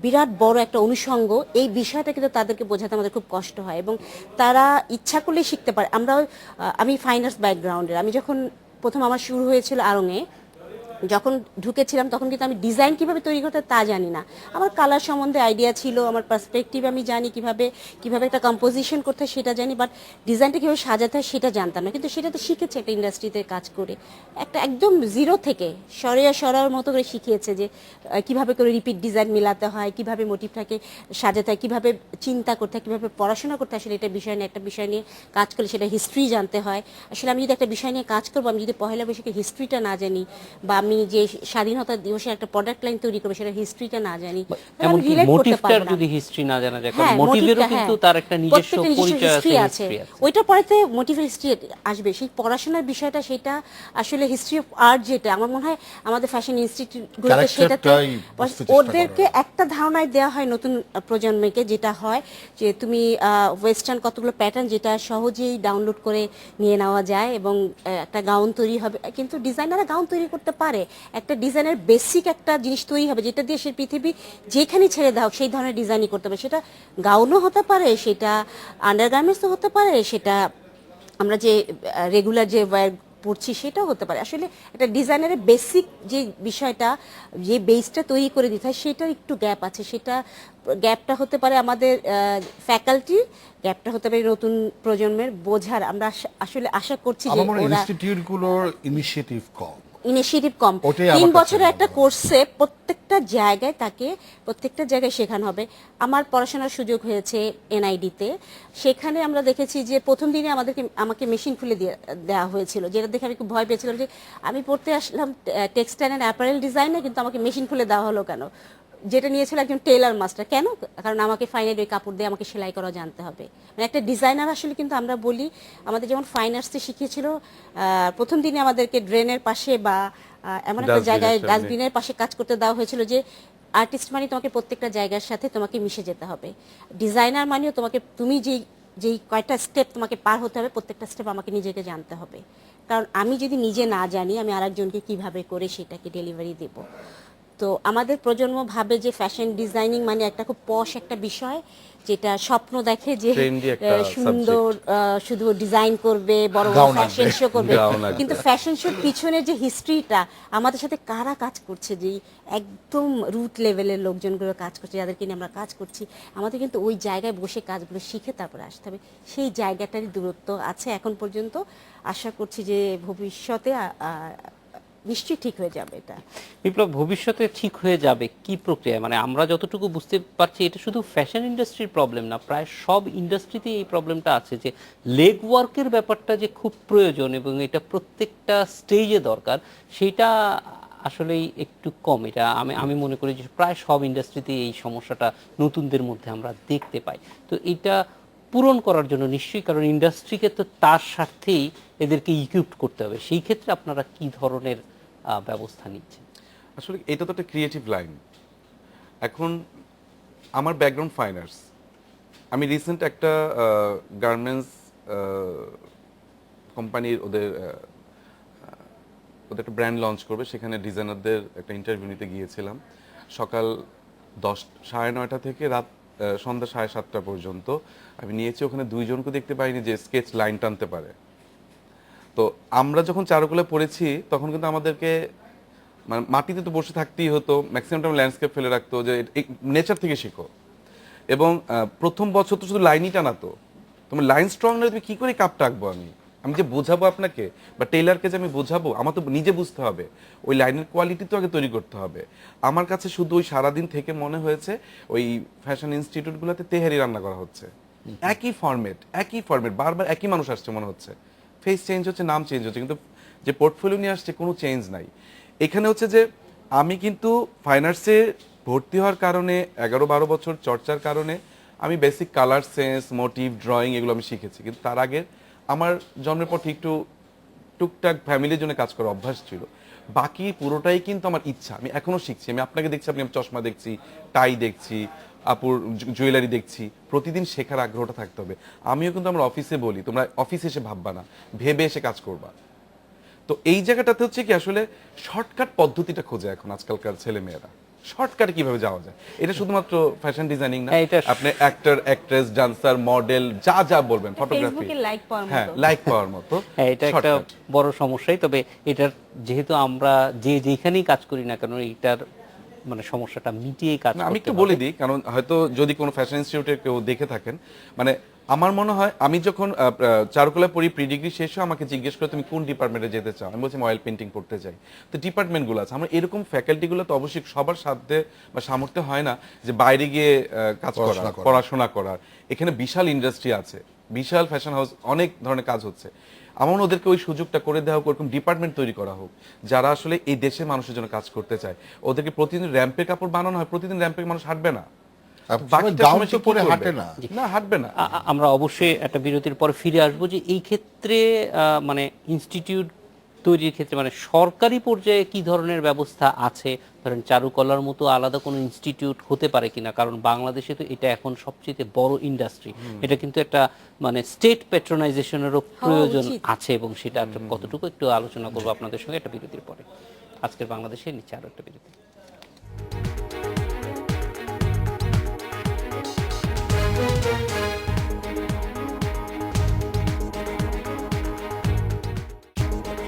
বিরাট বড় একটা অনুষঙ্গ, এই বিষয়টা কিন্তু তাদেরকে বোঝাতে আমাদের খুব কষ্ট হয় এবং তারা ইচ্ছা করলেই শিখতে পারে। আমি ফাইন আর্টস ব্যাকগ্রাউন্ডের, আমি যখন প্রথম আমার শুরু হয়েছিল আড়ংয়ে, যখন ঢুকেছিলাম তখন কিন্তু আমি ডিজাইন কিভাবে তৈরি করতে তা জানি না। আমার কালার সম্বন্ধে আইডিয়া ছিল, আমার পার্সপেক্টিভ আমি জানি কিভাবে একটা কম্পোজিশন করতে হয় সেটা জানি, বাট ডিজাইনটা কীভাবে সাজাতে হয় সেটা জানতাম না। কিন্তু সেটা তো শিখেছে একটা ইন্ডাস্ট্রিতে কাজ করে, একটা একদম জিরো থেকে সরার মতো করে শিখিয়েছে যে কিভাবে করে রিপিট ডিজাইন মিলাতে হয়, কিভাবে মোটিভটাকে সাজাতে হয়, কিভাবে চিন্তা করতে হয়, কিভাবে পড়াশোনা করতে হয়। আসলে এটা বিষয় নিয়ে একটা বিষয় নিয়ে কাজ করলে সেটা হিস্ট্রি জানতে হয়। আসলে আমি যদি একটা বিষয় নিয়ে কাজ করবো, আমি যদি পহেলা বৈশাখে হিস্ট্রিটা না জানি, বা আমি যে স্বাধীনতা দিবসের একটা প্রোডাক্ট লাইন তৈরি করবো সেটা হিস্ট্রিটা না জানি, এমনকি মোটিভটার যদি হিস্ট্রি না জানা যায়, কারণ মোটিভেরও কিন্তু তার একটা নিজস্ব পরিচয় আছে, ওইটা পরেতে মোটিভের হিস্ট্রি আসবে। সেই পড়াশোনার বিষয়টা সেটা আসলে হিস্ট্রি অফ আর্ট, যেটা আমার মনে হয় আমাদের ফ্যাশন ইনস্টিটিউটগুলোতে সেটাতে ওদেরকে একটা ধারণায় দেওয়া হয় নতুন প্রজন্মকে, যেটা হয় যে তুমি ওয়েস্টার্ন কতগুলো প্যাটার্ন যেটা সহজেই ডাউনলোড করে নিয়ে নেওয়া যায় এবং একটা গাউন তৈরি হবে। কিন্তু ডিজাইনাররা গাউন তৈরি করতে পারে, একটা ডিজাইনের বেসিক একটা জিনিস তৈরি হবে যেটা দিয়ে সে পৃথিবী যেখানে ছেড়ে দাও সেই ধরনের ডিজাইনই করতে পারে। সেটা গাউনও হতে পারে, সেটা আন্ডারগার্মেন্টসও হতে পারে, সেটা আমরা যে রেগুলার যে ওয়্যার পড়ছি সেটাও হতে পারে। আসলে একটা ডিজাইনারের বেসিক যে বিষয়টা, যে বেসটা তৈরি করে দিতে হয় সেটার একটু গ্যাপ আছে। সেটা গ্যাপটা হতে পারে আমাদের ফ্যাকাল্টির, গ্যাপটা হতে পারে নতুন প্রজন্মের বোঝার। আমরা আসলে আশা করছি যে ইনস্টিটিউটগুলোর ইনিশিয়েটিভ কম। 3 বছরের একটা কোর্সে প্রত্যেকটা জায়গায় শেখানো হবে। আমার পড়াশোনার সুযোগ হয়েছে এনআইডিতে, সেখানে আমরা দেখেছি যে প্রথম দিনে আমাকে মেশিন খুলে দেওয়া হয়েছিল, যেটা দেখে আমি খুব ভয় পেয়েছিলাম যে আমি পড়তে আসলাম টেক্সটাইল অ্যান্ড অ্যাপারেল ডিজাইনে, কিন্তু আমাকে মেশিন খুলে দেওয়া হলো কেন? যেটা নিয়েছিল একজন টেলার মাস্টার। কেন? কারণ আমাকে ফাইনালি ওই কাপড় দিয়ে আমাকে সেলাই করা জানতে হবে। মানে একটা ডিজাইনার আসলে কিন্তু আমরা বলি, আমাদের যেমন ফাইন আর্টসে শিখিয়েছিল প্রথম দিনে আমাদেরকে ড্রেনের পাশে বা এমন একটা জায়গায় ডাস্টবিনের পাশে কাজ করতে দেওয়া হয়েছিল যে আর্টিস্ট মানে তোমাকে প্রত্যেকটা জায়গার সাথে তোমাকে মিশে যেতে হবে, ডিজাইনার মানেও তুমি যেই কয়টা স্টেপ তোমাকে পার হতে হবে প্রত্যেকটা স্টেপ আমাকে নিজেকে জানতে হবে। কারণ আমি যদি নিজে না জানি আমি আরেকজনকে কিভাবে করে সেটাকে ডেলিভারি দেব। তো আমাদের প্রজন্ম ভাবে যে ফ্যাশন ডিজাইনিং মানে একটা খুব পশ একটা বিষয়, যেটা স্বপ্ন দেখে যে Trendy একটা সুন্দর শুধু ডিজাইন করবে, বড় বড় Gown ফ্যাশন আঁকবে। শো করবে। Gown আঁকবে। কিন্তু ফ্যাশন শোর পিছনের যে হিস্ট্রিটা, আমাদের সাথে কারা কাজ করছে, যে একদম রুট লেভেলের লোকজনগুলো কাজ করছে, যাদেরকে নিয়ে আমরা কাজ করছি, আমাদের কিন্তু ওই জায়গায় বসে কাজগুলো শিখে তারপরে আসতে হবে। সেই জায়গাটারই দূরত্ব আছে এখন পর্যন্ত। আশা করছি যে ভবিষ্যতে নিশ্চয়ই ঠিক হয়ে যাবে এটা। বিপ্লব, ভবিষ্যতে ঠিক হয়ে যাবে কি প্রক্রিয়া? মানে আমরা যতটুকু বুঝতে পারছি এটা শুধু ফ্যাশন ইন্ডাস্ট্রির প্রবলেম না, প্রায় সব ইন্ডাস্ট্রিতেই এই প্রবলেমটা আছে যে লেগ ওয়ার্কের ব্যাপারটা যে খুব প্রয়োজন এবং এটা প্রত্যেকটা স্টেজে দরকার, সেটা আসলেই একটু কম। এটা আমি মনে করি যে প্রায় সব ইন্ডাস্ট্রিতেই এই সমস্যাটা নতুনদের মধ্যে আমরা দেখতে পাই। তো এটা পূরণ করার জন্য নিশ্চয়ই, কারণ ইন্ডাস্ট্রিকে তো তার স্বার্থেই এদেরকে ইকুইপড করতে হবে, সেই ক্ষেত্রে আপনারা কি ধরনের ব্যবস্থা নিচ্ছেন? আসলে এটা তো একটা ক্রিয়েটিভ লাইন। এখন আমার ব্যাকগ্রাউন্ড ফাইন আর্টস। আমি রিসেন্ট একটা গার্মেন্টস কোম্পানির ওদের একটা ব্র্যান্ড লঞ্চ করবে, সেখানে ডিজাইনারদের একটা ইন্টারভিউ নিতে গিয়েছিলাম। সকাল 9:30 থেকে রাত সন্ধ্যা 7:30 পর্যন্ত আমি নিয়েছি। ওখানে দুইজনকে দেখতে পাইনি যে স্কেচ লাইন টানতে পারে। তো আমরা যখন চারুকলা পড়েছি তখন কিন্তু আমাদেরকে মানে মাটিতে তো বসে থাকতেই হতো, ম্যাক্সিমাম টাইম ল্যান্ডস্কেপ ফেলে রাখতো যে নেচার থেকে শেখো। এবং প্রথম বছর তো শুধু লাইনই টানাতো। তোমার লাইন স্ট্রং না, তুমি কি করে কাপটা আঁকবো? আমি যে বোঝাবো আপনাকে বা টেইলারকে যে আমি বোঝাবো, আমার তো নিজে বুঝতে হবে। ওই লাইনের কোয়ালিটি তো আগে তৈরি করতে হবে। আমার কাছে শুধু ওই সারাদিন থেকে মনে হয়েছে ওই ফ্যাশন ইনস্টিটিউটগুলোতে তেহারি রান্না করা হচ্ছে, একই ফরম্যাট বারবার একই মানুষ আসছে মনে হচ্ছে। ফেস চেঞ্জ হচ্ছে, নাম চেঞ্জ হচ্ছে, কিন্তু যে পোর্টফোলিও নিয়ে আসছে কোনো চেঞ্জ নাই। এখানে হচ্ছে যে আমি কিন্তু ফাইন আর্টসে ভর্তি হওয়ার কারণে 11-12 বছর চর্চার কারণে আমি basic colour sense, motive, drawing এগুলো আমি শিখেছি। কিন্তু তার আগে আমার জন্মের পর একটু টুকটাক ফ্যামিলির জন্য কাজ করার অভ্যাস ছিল। বাকি পুরোটাই কিন্তু আমার ইচ্ছা, আমি এখনো শিখছি। আমি আপনাকে দেখছি, আপনি চশমা দেখছি, টাই দেখছি, আপুর জুয়েলারি দেখছি। প্রতিদিন শেখার আগ্রহটা থাকতে হবে। আমিও কিন্তু আমার অফিসে বলি, তোমরা অফিসে এসে ভাববা না, ভেবে এসে কাজ করবা। তো এই জায়গাটাতে হচ্ছে কি, আসলে শর্টকাট পদ্ধতিটা খোঁজে এখন আজকালকার ছেলে মেয়েরা। শর্টকাটে কিভাবে যাওয়া যায়, এটা শুধুমাত্র ফ্যাশন ডিজাইনিং না, হ্যাঁ, এটা আপনি অ্যাক্টর, অ্যাক্ট্রেস, ডান্সার, মডেল, যা বলবেন, ফটোগ্রাফি, ফেসবুকে লাইক পাওয়ার হ্যাঁ মতো। লাইক পাওয়ার মতো। হ্যাঁ, এটা একটা shortcut। বড় সমস্যাই। তবে এটার যেহেতু আমরা যেখানেই কাজ করি না কেন, এইটার মানে সমস্যাটা মিটিয়েই কাজ না, আমি করতে একটু হবে। বলে দিই, কারণ হয়তো যদি কোনো ফ্যাশন ইনস্টিটিউটে কেউ দেখে থাকেন, মানে আমার মনে হয় আমি যখন চারুকলা পড়ি, প্রি ডিগ্রি শেষে আমাকে জিজ্ঞেস করে তুমি কোন ডিপার্টমেন্টে যেতে চাও, আমি বলছি অয়েল পেন্টিং পড়তে চাই। তো ডিপার্টমেন্টগুলো আছে, আমরা এরকম ফ্যাকাল্টিগুলো তো অবশ্যই সবার সাধ্যে বা সামর্থ্য হয় না যে বাইরে গিয়ে কাজ করার, পড়াশোনা করার। এখানে বিশাল ইন্ডাস্ট্রি আছে, বিশাল ফ্যাশন হাউস, অনেক ধরনের কাজ হচ্ছে। আমার মনে হয় ওদেরকে ওই সুযোগটা করে দেওয়া হোক, ওরকম ডিপার্টমেন্ট তৈরি করা হোক যারা আসলে এই দেশের মানুষের জন্য কাজ করতে চায়। ওদেরকে প্রতিদিন র্যাম্পের কাপড় বানানো হয়, প্রতিদিন র্যাম্পে মানুষ হাঁটবে না, বাকিটা গাউন সময় তো সে কি পরে করবে? হাঁটে না। না, হাঁটবে না। আমরা অবশ্যই একটা বিরতির পরে ফিরে আসবো যে এই ক্ষেত্রে মানে ইনস্টিটিউট তৈরির ক্ষেত্রে মানে সরকারি পর্যায়ে কি ধরনের ব্যবস্থা আছে, ধরেন চারুকলার মতো আলাদা কোনো ইনস্টিটিউট হতে পারে কিনা, কারণ বাংলাদেশে তো এটা এখন সবচেয়ে বড় ইন্ডাস্ট্রি। এটা কিন্তু একটা মানে স্টেট প্যাট্রোনাইজেশনেরও প্রয়োজন উচিত। আছে এবং সেটা একটা কতটুকু একটু আলোচনা করবো আপনাদের সঙ্গে একটা বিরতির পরে। আজকের বাংলাদেশে নিচে আরো একটা বিরতি।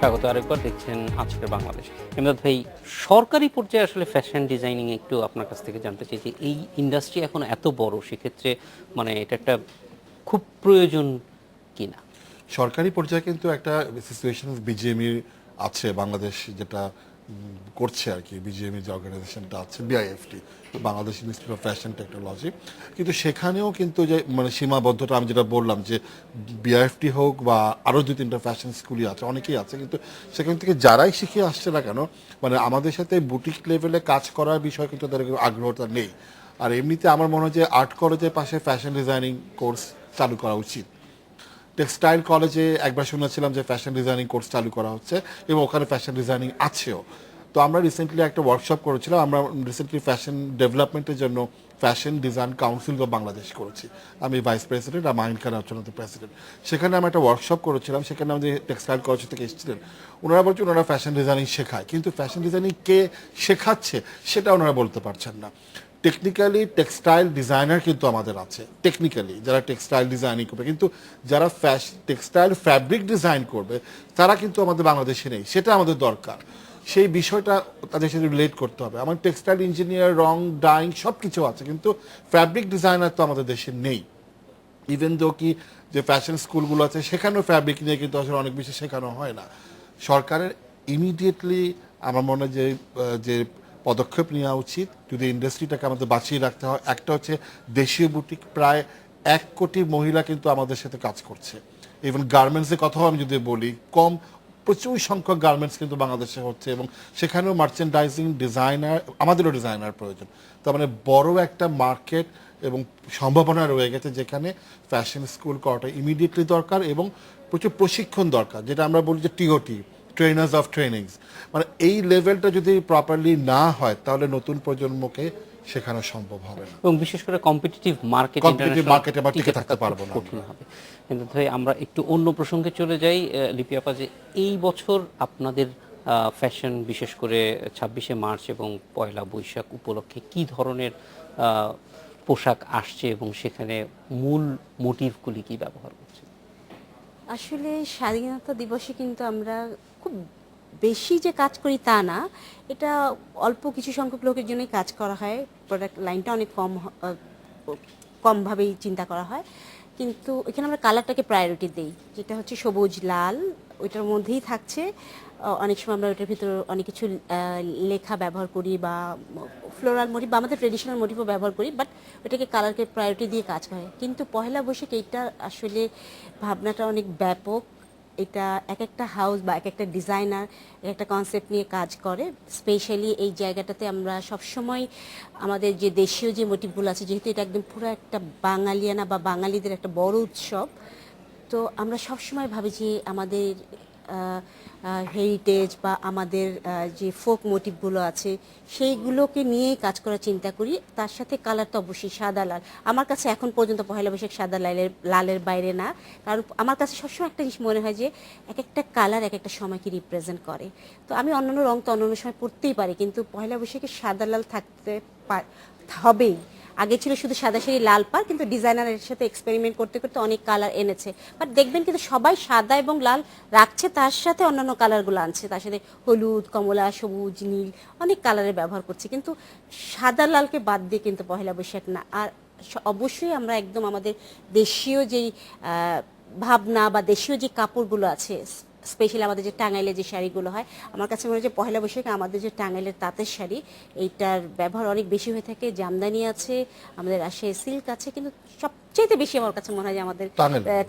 স্বাগত আরেকবার, দেখছেন আজকের বাংলাদেশ। এমদাদ ভাই, সরকারি পর্যায়ে আসলে ফ্যাশন ডিজাইনিং একটু আপনার কাছ থেকে জানতে চাই যে এই ইন্ডাস্ট্রি এখন এত বড়, সেক্ষেত্রে মানে এটা একটা খুব প্রয়োজন কিনা? সরকারি পর্যায়ে কিন্তু একটা সিচুয়েশন বিজিএমই আছে বাংলাদেশ, যেটা করছে আর কি। বিজিএমই যে অর্গানাইজেশনটা আছে, BIFT, Bangladesh institute of fashion technology, কিন্তু সেখানেও কিন্তু যে মানে সীমাবদ্ধতা, আমি যেটা বললাম যে বিআইএফটি হোক বা আরও 2-3টা ফ্যাশন স্কুলই আছে, অনেকেই আছে, কিন্তু সেখান থেকে যারাই শিখে আসছে না কেন, মানে আমাদের সাথে বুটিক লেভেলে কাজ করার বিষয় কিন্তু তাদের আগ্রহটা নেই। আর এমনিতে আমার মনে হয় যে আর্ট কলেজের পাশে ফ্যাশন ডিজাইনিং কোর্স চালু করা উচিত। টেক্সটাইল কলেজে একবার শুনেছিলাম যে ফ্যাশন ডিজাইনিং কোর্স চালু করা হচ্ছে এবং ওখানে ফ্যাশন ডিজাইনিং আছেও। তো আমরা রিসেন্টলি একটা ওয়ার্কশপ করেছিলাম, আমরা রিসেন্টলি ফ্যাশন ডেভেলপমেন্টের জন্য fashion design council of Bangladesh করেছি। আমি ভাইস প্রেসিডেন্ট আর মাহিন খান অর্চনাতে প্রেসিডেন্ট। সেখানে আমি একটা ওয়ার্কশপ করেছিলাম, সেখানে আমাদের টেক্সটাইল কলেজ থেকে এসেছিলেন। ওনারা বলছেন ওনারা ফ্যাশন ডিজাইনিং শেখায়, কিন্তু ফ্যাশন ডিজাইনিং কে শেখাচ্ছে সেটা ওনারা বলতে পারছেন না। টেকনিক্যালি টেক্সটাইল ডিজাইনার কিন্তু আমাদের আছে, টেকনিক্যালি যারা টেক্সটাইল ডিজাইনিং করবে, কিন্তু যারা টেক্সটাইল ফ্যাব্রিক ডিজাইন করবে তারা কিন্তু আমাদের বাংলাদেশে নেই। সেটা আমাদের দরকার, সেই বিষয়টা তাদের সাথে রিলেট করতে হবে। আমার টেক্সটাইল ইঞ্জিনিয়ার, রং, ডাইং সব কিছু আছে, কিন্তু ফ্যাব্রিক ডিজাইনার তো আমাদের দেশে নেই। ইভেন দো কি যে ফ্যাশন স্কুলগুলো আছে সেখানেও ফ্যাব্রিক নিয়ে কিন্তু আসলে অনেক বেশি শেখানো হয় না। সরকারের ইমিডিয়েটলি আমার মনে হয় যে পদক্ষেপ নেওয়া উচিত, যদি ইন্ডাস্ট্রিটাকে আমাদের বাঁচিয়ে রাখতে হয়। একটা হচ্ছে দেশীয় বুটিক, প্রায় 1 কোটি মহিলা কিন্তু আমাদের সাথে কাজ করছে। ইভেন গার্মেন্টসের কথাও আমি যদি বলি, প্রচুর সংখ্যক গার্মেন্টস কিন্তু বাংলাদেশে হচ্ছে, এবং সেখানেও মার্চেন্ডাইজিং ডিজাইনার, আমাদেরও ডিজাইনার প্রয়োজন। তার মানে বড় একটা মার্কেট এবং সম্ভাবনা রয়ে গেছে, যেখানে ফ্যাশন স্কুল করাটা ইমিডিয়েটলি দরকার, এবং প্রচুর প্রশিক্ষণ দরকার, যেটা আমরা বলি যে টিওটি, ট্রেনার্স অফ ট্রেনিংস। মানে এই লেভেলটা যদি প্রপারলি না হয় তাহলে নতুন প্রজন্মকে শেখানো সম্ভব হবে না, এবং বিশেষ করে কম্পিটিটিভ মার্কেটে আবার টিকে থাকতে পারবো না। কঠিন হবে। কিন্তু ভাই আমরা একটু অন্য প্রসঙ্গে চলে যাই। লিপি আপা, যে এই বছর আপনাদের ফ্যাশন, বিশেষ করে 26শে মার্চ এবং 1লা বৈশাখ উপলক্ষে কি ধরনের পোশাক আসছে এবং সেখানে মূল মোটিভগুলি কি ব্যবহার করছে? আসলে স্বাধীনতা দিবসে কিন্তু আমরা খুব বেশি যে কাজ করি তা না, এটা অল্প কিছু সংখ্যক লোকের জন্যই কাজ করা হয়। প্রোডাক্ট লাইনটা অনেক কমভাবেই চিন্তা করা হয়, কিন্তু এখানে আমরা কালারটাকে প্রায়োরিটি দিই, যেটা হচ্ছে সবুজ লাল, ওইটার মধ্যেই থাকছে। অনেক সময় আমরা ওইটার ভিতরে অনেক কিছু লেখা ব্যবহার করি, বা ফ্লোরাল মোটিভ বা আমাদের ট্রেডিশনাল মোটিভও ব্যবহার করি, বাট ওইটাকে কালারকে প্রায়োরিটি দিয়ে কাজ করে। কিন্তু পহেলা বৈশাখ এইটা আসলে ভাবনাটা অনেক ব্যাপক। এটা এক একটা হাউস বা এক একটা ডিজাইনার এক একটা কনসেপ্ট নিয়ে কাজ করে। স্পেশালি এই জায়গাটাতে আমরা সবসময় আমাদের যে দেশীয় যে মোটিভগুলো আছে, যেহেতু এটা একদম পুরো একটা বাঙালিয়ানা বা বাঙালিদের একটা বড় উৎসব, তো আমরা সবসময় ভাবি যে আমাদের হেরিটেজ বা আমাদের যে ফোক মোটিভগুলো আছে সেইগুলোকে নিয়েই কাজ করার চিন্তা করি। তার সাথে কালার তো অবশ্যই সাদা লাল। আমার কাছে এখন পর্যন্ত পহেলা বৈশাখ সাদা লালের বাইরে না, কারণ আমার কাছে সবসময় একটা জিনিস মনে হয় যে এক একটা কালার এক একটা সময়কে রিপ্রেজেন্ট করে। তো আমি অন্যান্য রং তো অন্যান্য সময় পরতেই পারি, কিন্তু পহেলা বৈশাখে সাদা লাল থাকতে হবেই। আগে ছিল শুধু সাদা শাড়ি লাল পাড়, কিন্তু ডিজাইনারের সাথে এক্সপেরিমেন্ট করতে করতে অনেক কালার এনেছে। বাট দেখবেন কিন্তু সবাই সাদা এবং লাল রাখছে, তার সাথে অন্যান্য কালারগুলো আনছে, তার সাথে হলুদ, কমলা, সবুজ, নীল অনেক কালারের ব্যবহার করছে, কিন্তু সাদা লালকে বাদ দিয়ে কিন্তু পহেলা বৈশাখ না। আর অবশ্যই আমরা একদম আমাদের দেশীয় যেই ভাবনা বা দেশীয় যে কাপড়গুলো আছে, স্পেশালি আমাদের যে টাঙ্গাইলের যে শাড়িগুলো হয়, আমার কাছে মনে হয় যে পহেলা বৈশাখে আমাদের যে টাঙ্গাইলের তাঁতের শাড়ি, এইটার ব্যবহার অনেক বেশি হয়ে থাকে। জামদানি আছে, আমাদের রাজশাহী সিল্ক আছে, কিন্তু সবচেয়ে বেশি আমার কাছে মনে হয় যে আমাদের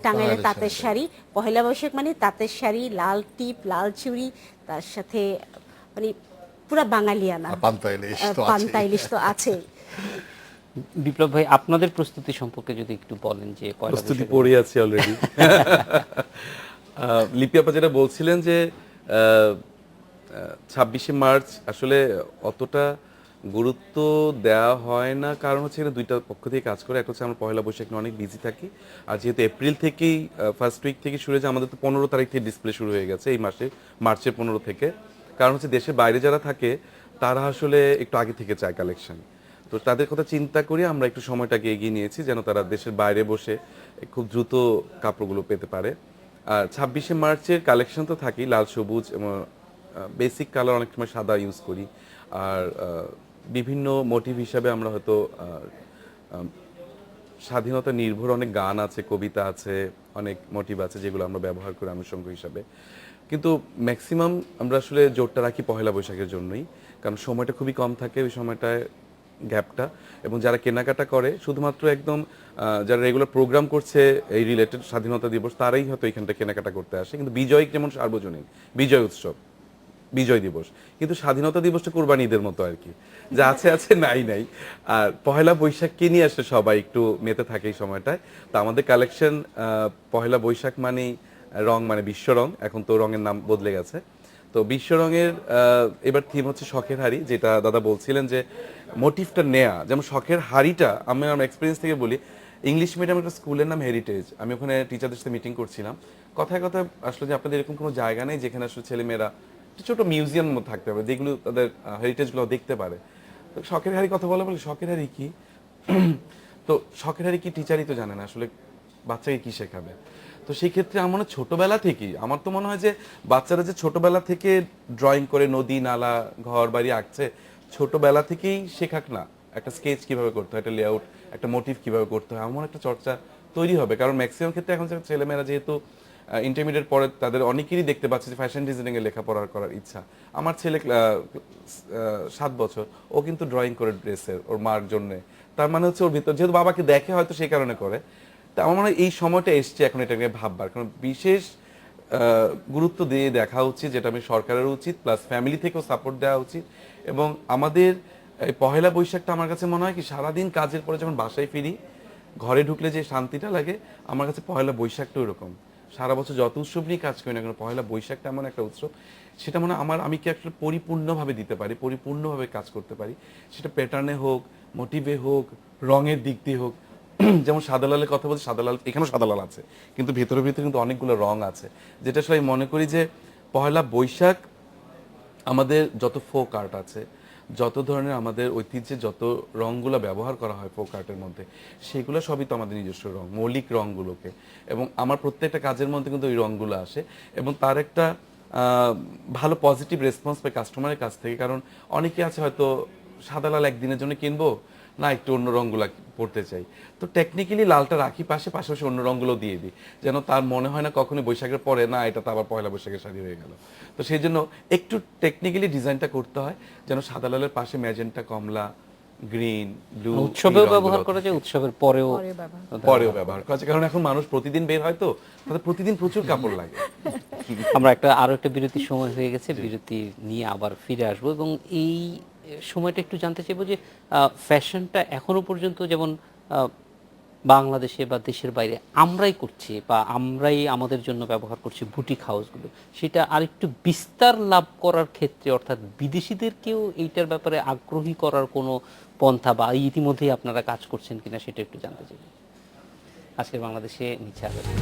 টাঙ্গাইলের তাঁতের শাড়ি। পহেলা বৈশাখ মানে তাঁতের শাড়ি, লাল টিপ, লাল চুড়ি, তার সাথে মানে পুরা বাঙালিয়ানা, পান্তা ইলিশ তো আছে। বিপ্লব ভাই, আপনাদের প্রস্তুতি সম্পর্কে যদি একটু বলেন। যে প্রস্তুতি পড়ে আছে অলরেডি। লিপি আপা যেটা বলছিলেন যে 26শে মার্চ আসলে অতটা গুরুত্ব দেওয়া হয় না, কারণ হচ্ছে এখানে দুইটা পক্ষ থেকে কাজ করে। একটা হচ্ছে আমরা পহেলা বৈশাখ নিয়ে অনেক বিজি থাকি, আর যেহেতু এপ্রিল থেকেই ফার্স্ট উইক থেকে শুরু হয়েছে, আমাদের তো 15 তারিখ থেকে ডিসপ্লে শুরু হয়ে গেছে এই মাসে, মার্চের 15 থেকে। কারণ হচ্ছে দেশের বাইরে যারা থাকে তারা আসলে একটু আগে থেকে চায় কালেকশন, তো তাদের কথা চিন্তা করি আমরা একটু সময়টাকে এগিয়ে নিয়েছি, যেন তারা দেশের বাইরে বসে খুব দ্রুত কাপড়গুলো পেতে পারে। আর 26শে মার্চের কালেকশন তো থাকেই, লাল, সবুজ এবং বেসিক কালার, অনেক সময় সাদা ইউজ করি। আর বিভিন্ন মোটিভ হিসাবে আমরা হয়তো স্বাধীনতা নির্ভর অনেক গান আছে, কবিতা আছে, অনেক মোটিভ আছে যেগুলো আমরা ব্যবহার করি আনুষঙ্গ হিসাবে। কিন্তু ম্যাক্সিমাম আমরা আসলে জোরটা রাখি পহেলা বৈশাখের জন্যই, কারণ সময়টা খুবই কম থাকে ওই সময়টায়, গ্যাপটা। এবং যারা কেনাকাটা করে শুধুমাত্র একদম যারা রেগুলার প্রোগ্রাম করছে এই রিলেটেড স্বাধীনতা দিবস, তারাই হয়তো এখানটা কেনাকাটা করতে আসে। কিন্তু বিজয় যেমন সার্বজনীন বিজয় উৎসব, বিজয় দিবস, কিন্তু স্বাধীনতা দিবসটা কোরবানি ঈদের মতো আর কি, যা আছে আছে নাই নাই। আর পহেলা বৈশাখকে নিয়ে আসলে সবাই একটু মেতে থাকে এই সময়টায়। তো আমাদের কালেকশন পহেলা বৈশাখ মানেই রং, মানে বিশ্ব রং, এখন তো রঙের নাম বদলে গেছে। তো বিশ্ব রঙের এবার থিম হচ্ছে শখের হাড়ি, যেটা দাদা বলছিলেন যে মোটিভটা নেয়া, যেমন শখের হাড়িটা আমি আমার এক্সপিরিয়েন্স থেকে বলি। ইংলিশ মিডিয়াম একটা স্কুলের নাম হেরিটেজ, আমি ওখানে টিচারদের সাথে মিটিং করছিলাম, কথায় কথায় আসলে যে আপনাদের এরকম কোনো জায়গা নেই যেখানে আসলে ছেলেমেয়েরা একটা ছোট মিউজিয়াম থাকতে পারে, যেগুলো তাদের হেরিটেজগুলো দেখতে পারে। তো শখের হাড়ি কথা বলে শখের হাড়ি কি তো শখের হাড়ি কি টিচারই তো জানে না আসলে বাচ্চাকে কি শেখাবে। তো সেই ক্ষেত্রে আমার মনে হয় ছোটবেলা থেকেই, আমার তো মনে হয় যে বাচ্চারা যে ছোটবেলা থেকে ড্রয়িং করে নদী নালা ঘর বাড়ি আঁকছে, ছোটবেলা থেকেই শেখাক না একটা স্কেচ কিভাবে করতে হয়, একটা লেআউট, একটা মোটিভ কিভাবে করতে হয়, এমন একটা চর্চা তৈরি হবে। কারণ ম্যাক্সিমাম ক্ষেত্রে এখন ছেলেমেয়েরা যেহেতু ইন্টারমিডিয়েট পরে তাদের অনেকেরই দেখতে পাচ্ছে যে ফ্যাশন ডিজাইনিং এ লেখাপড়া করার ইচ্ছা। আমার ছেলে 7 বছর, ও কিন্তু ড্রয়িং করে ড্রেসের ওর মার জন্য। তার মানে হচ্ছে ওর ভিতর যেহেতু বাবাকে দেখে হয়তো সেই কারণে করে। তা আমার মনে হয় এই সময়টা এসছে এখন এটা নিয়ে ভাববার, কারণ বিশেষ গুরুত্ব দিয়ে দেখা উচিত, যেটা আমি সরকারের উচিত, প্লাস ফ্যামিলি থেকেও সাপোর্ট দেওয়া উচিত। এবং আমাদের এই পহেলা বৈশাখটা আমার কাছে মনে হয় কি সারাদিন কাজের পরে যখন বাসায় ফিরি, ঘরে ঢুকলে যে শান্তিটা লাগে, আমার কাছে পহেলা বৈশাখটা ওরকম। সারা বছর যত উৎসব নিয়ে কাজ করি না কেন, পহেলা বৈশাখটা এমন একটা উৎসব, সেটা মনে হয় আমি কি একটা পরিপূর্ণভাবে দিতে পারি, পরিপূর্ণভাবে কাজ করতে পারি, সেটা প্যাটার্নে হোক, মোটিভে হোক, রঙের দিক দিয়ে হোক। যেমন সাদা লালের কথা বলছি, সাদা লাল এখানেও সাদা লাল আছে, কিন্তু ভেতরে ভেতরে কিন্তু অনেকগুলো রং আছে, যেটা আসলে আমি মনে করি যে পহেলা বৈশাখ আমাদের যত ফোক আর্ট আছে, যত ধরনের আমাদের ঐতিহ্যে যত রঙগুলো ব্যবহার করা হয় ফোক আর্টের মধ্যে, সেগুলো সবই তো আমাদের নিজস্ব রং, মৌলিক রঙগুলোকে। এবং আমার প্রত্যেকটা কাজের মধ্যে কিন্তু ওই রঙগুলো আসে, এবং তার একটা ভালো পজিটিভ রেসপন্স পাই কাস্টমারের কাছ থেকে। কারণ অনেকে আছে হয়তো সাদা লাল একদিনের জন্য কিনবো না, একটু অন্য রঙগুলো পড়তে চাই, তো টেকনিক্যালি লালটা রাখি পাশাপাশি অন্য রঙগুলো দিয়ে দিই, যেন তার মনে হয় না কখনোই বৈশাখের পরে না এটা তো আবার পয়লা বৈশাখের শাড়ি হয়ে গেল। তো সেই জন্য একটু টেকনিক্যালি ডিজাইনটা করতে হয়, যেন সাদা লালের পাশে ম্যাজেন্টা, কমলা, গ্রিন, ব্লু উৎসবেও ব্যবহার করা যায়, উৎসবের পরেও ব্যবহার করা যায়। কারণ এখন মানুষ প্রতিদিন বের হয়, তো তাদের প্রতিদিন প্রচুর কাপড় লাগে। আমরা আরো একটা বিরতির সময় হয়ে গেছে, বিরতি নিয়ে আবার ফিরে আসবো। এবং এই সময়টা একটু জানতে চাইবো যে ফ্যাশনটা এখনো পর্যন্ত যেমন বাংলাদেশে বা দেশের বাইরে আমরাই করছি বা আমরাই আমাদের জন্য ব্যবহার করছি বুটিক হাউসগুলো, সেটা আরেকটু বিস্তার লাভ করার ক্ষেত্রে অর্থাৎ বিদেশিদেরকেও এইটার ব্যাপারে আগ্রহী করার কোনো পন্থা বা ইতিমধ্যেই আপনারা কাজ করছেন কিনা সেটা একটু জানতে চাই। আজকের বাংলাদেশে নিচে আলোচনা।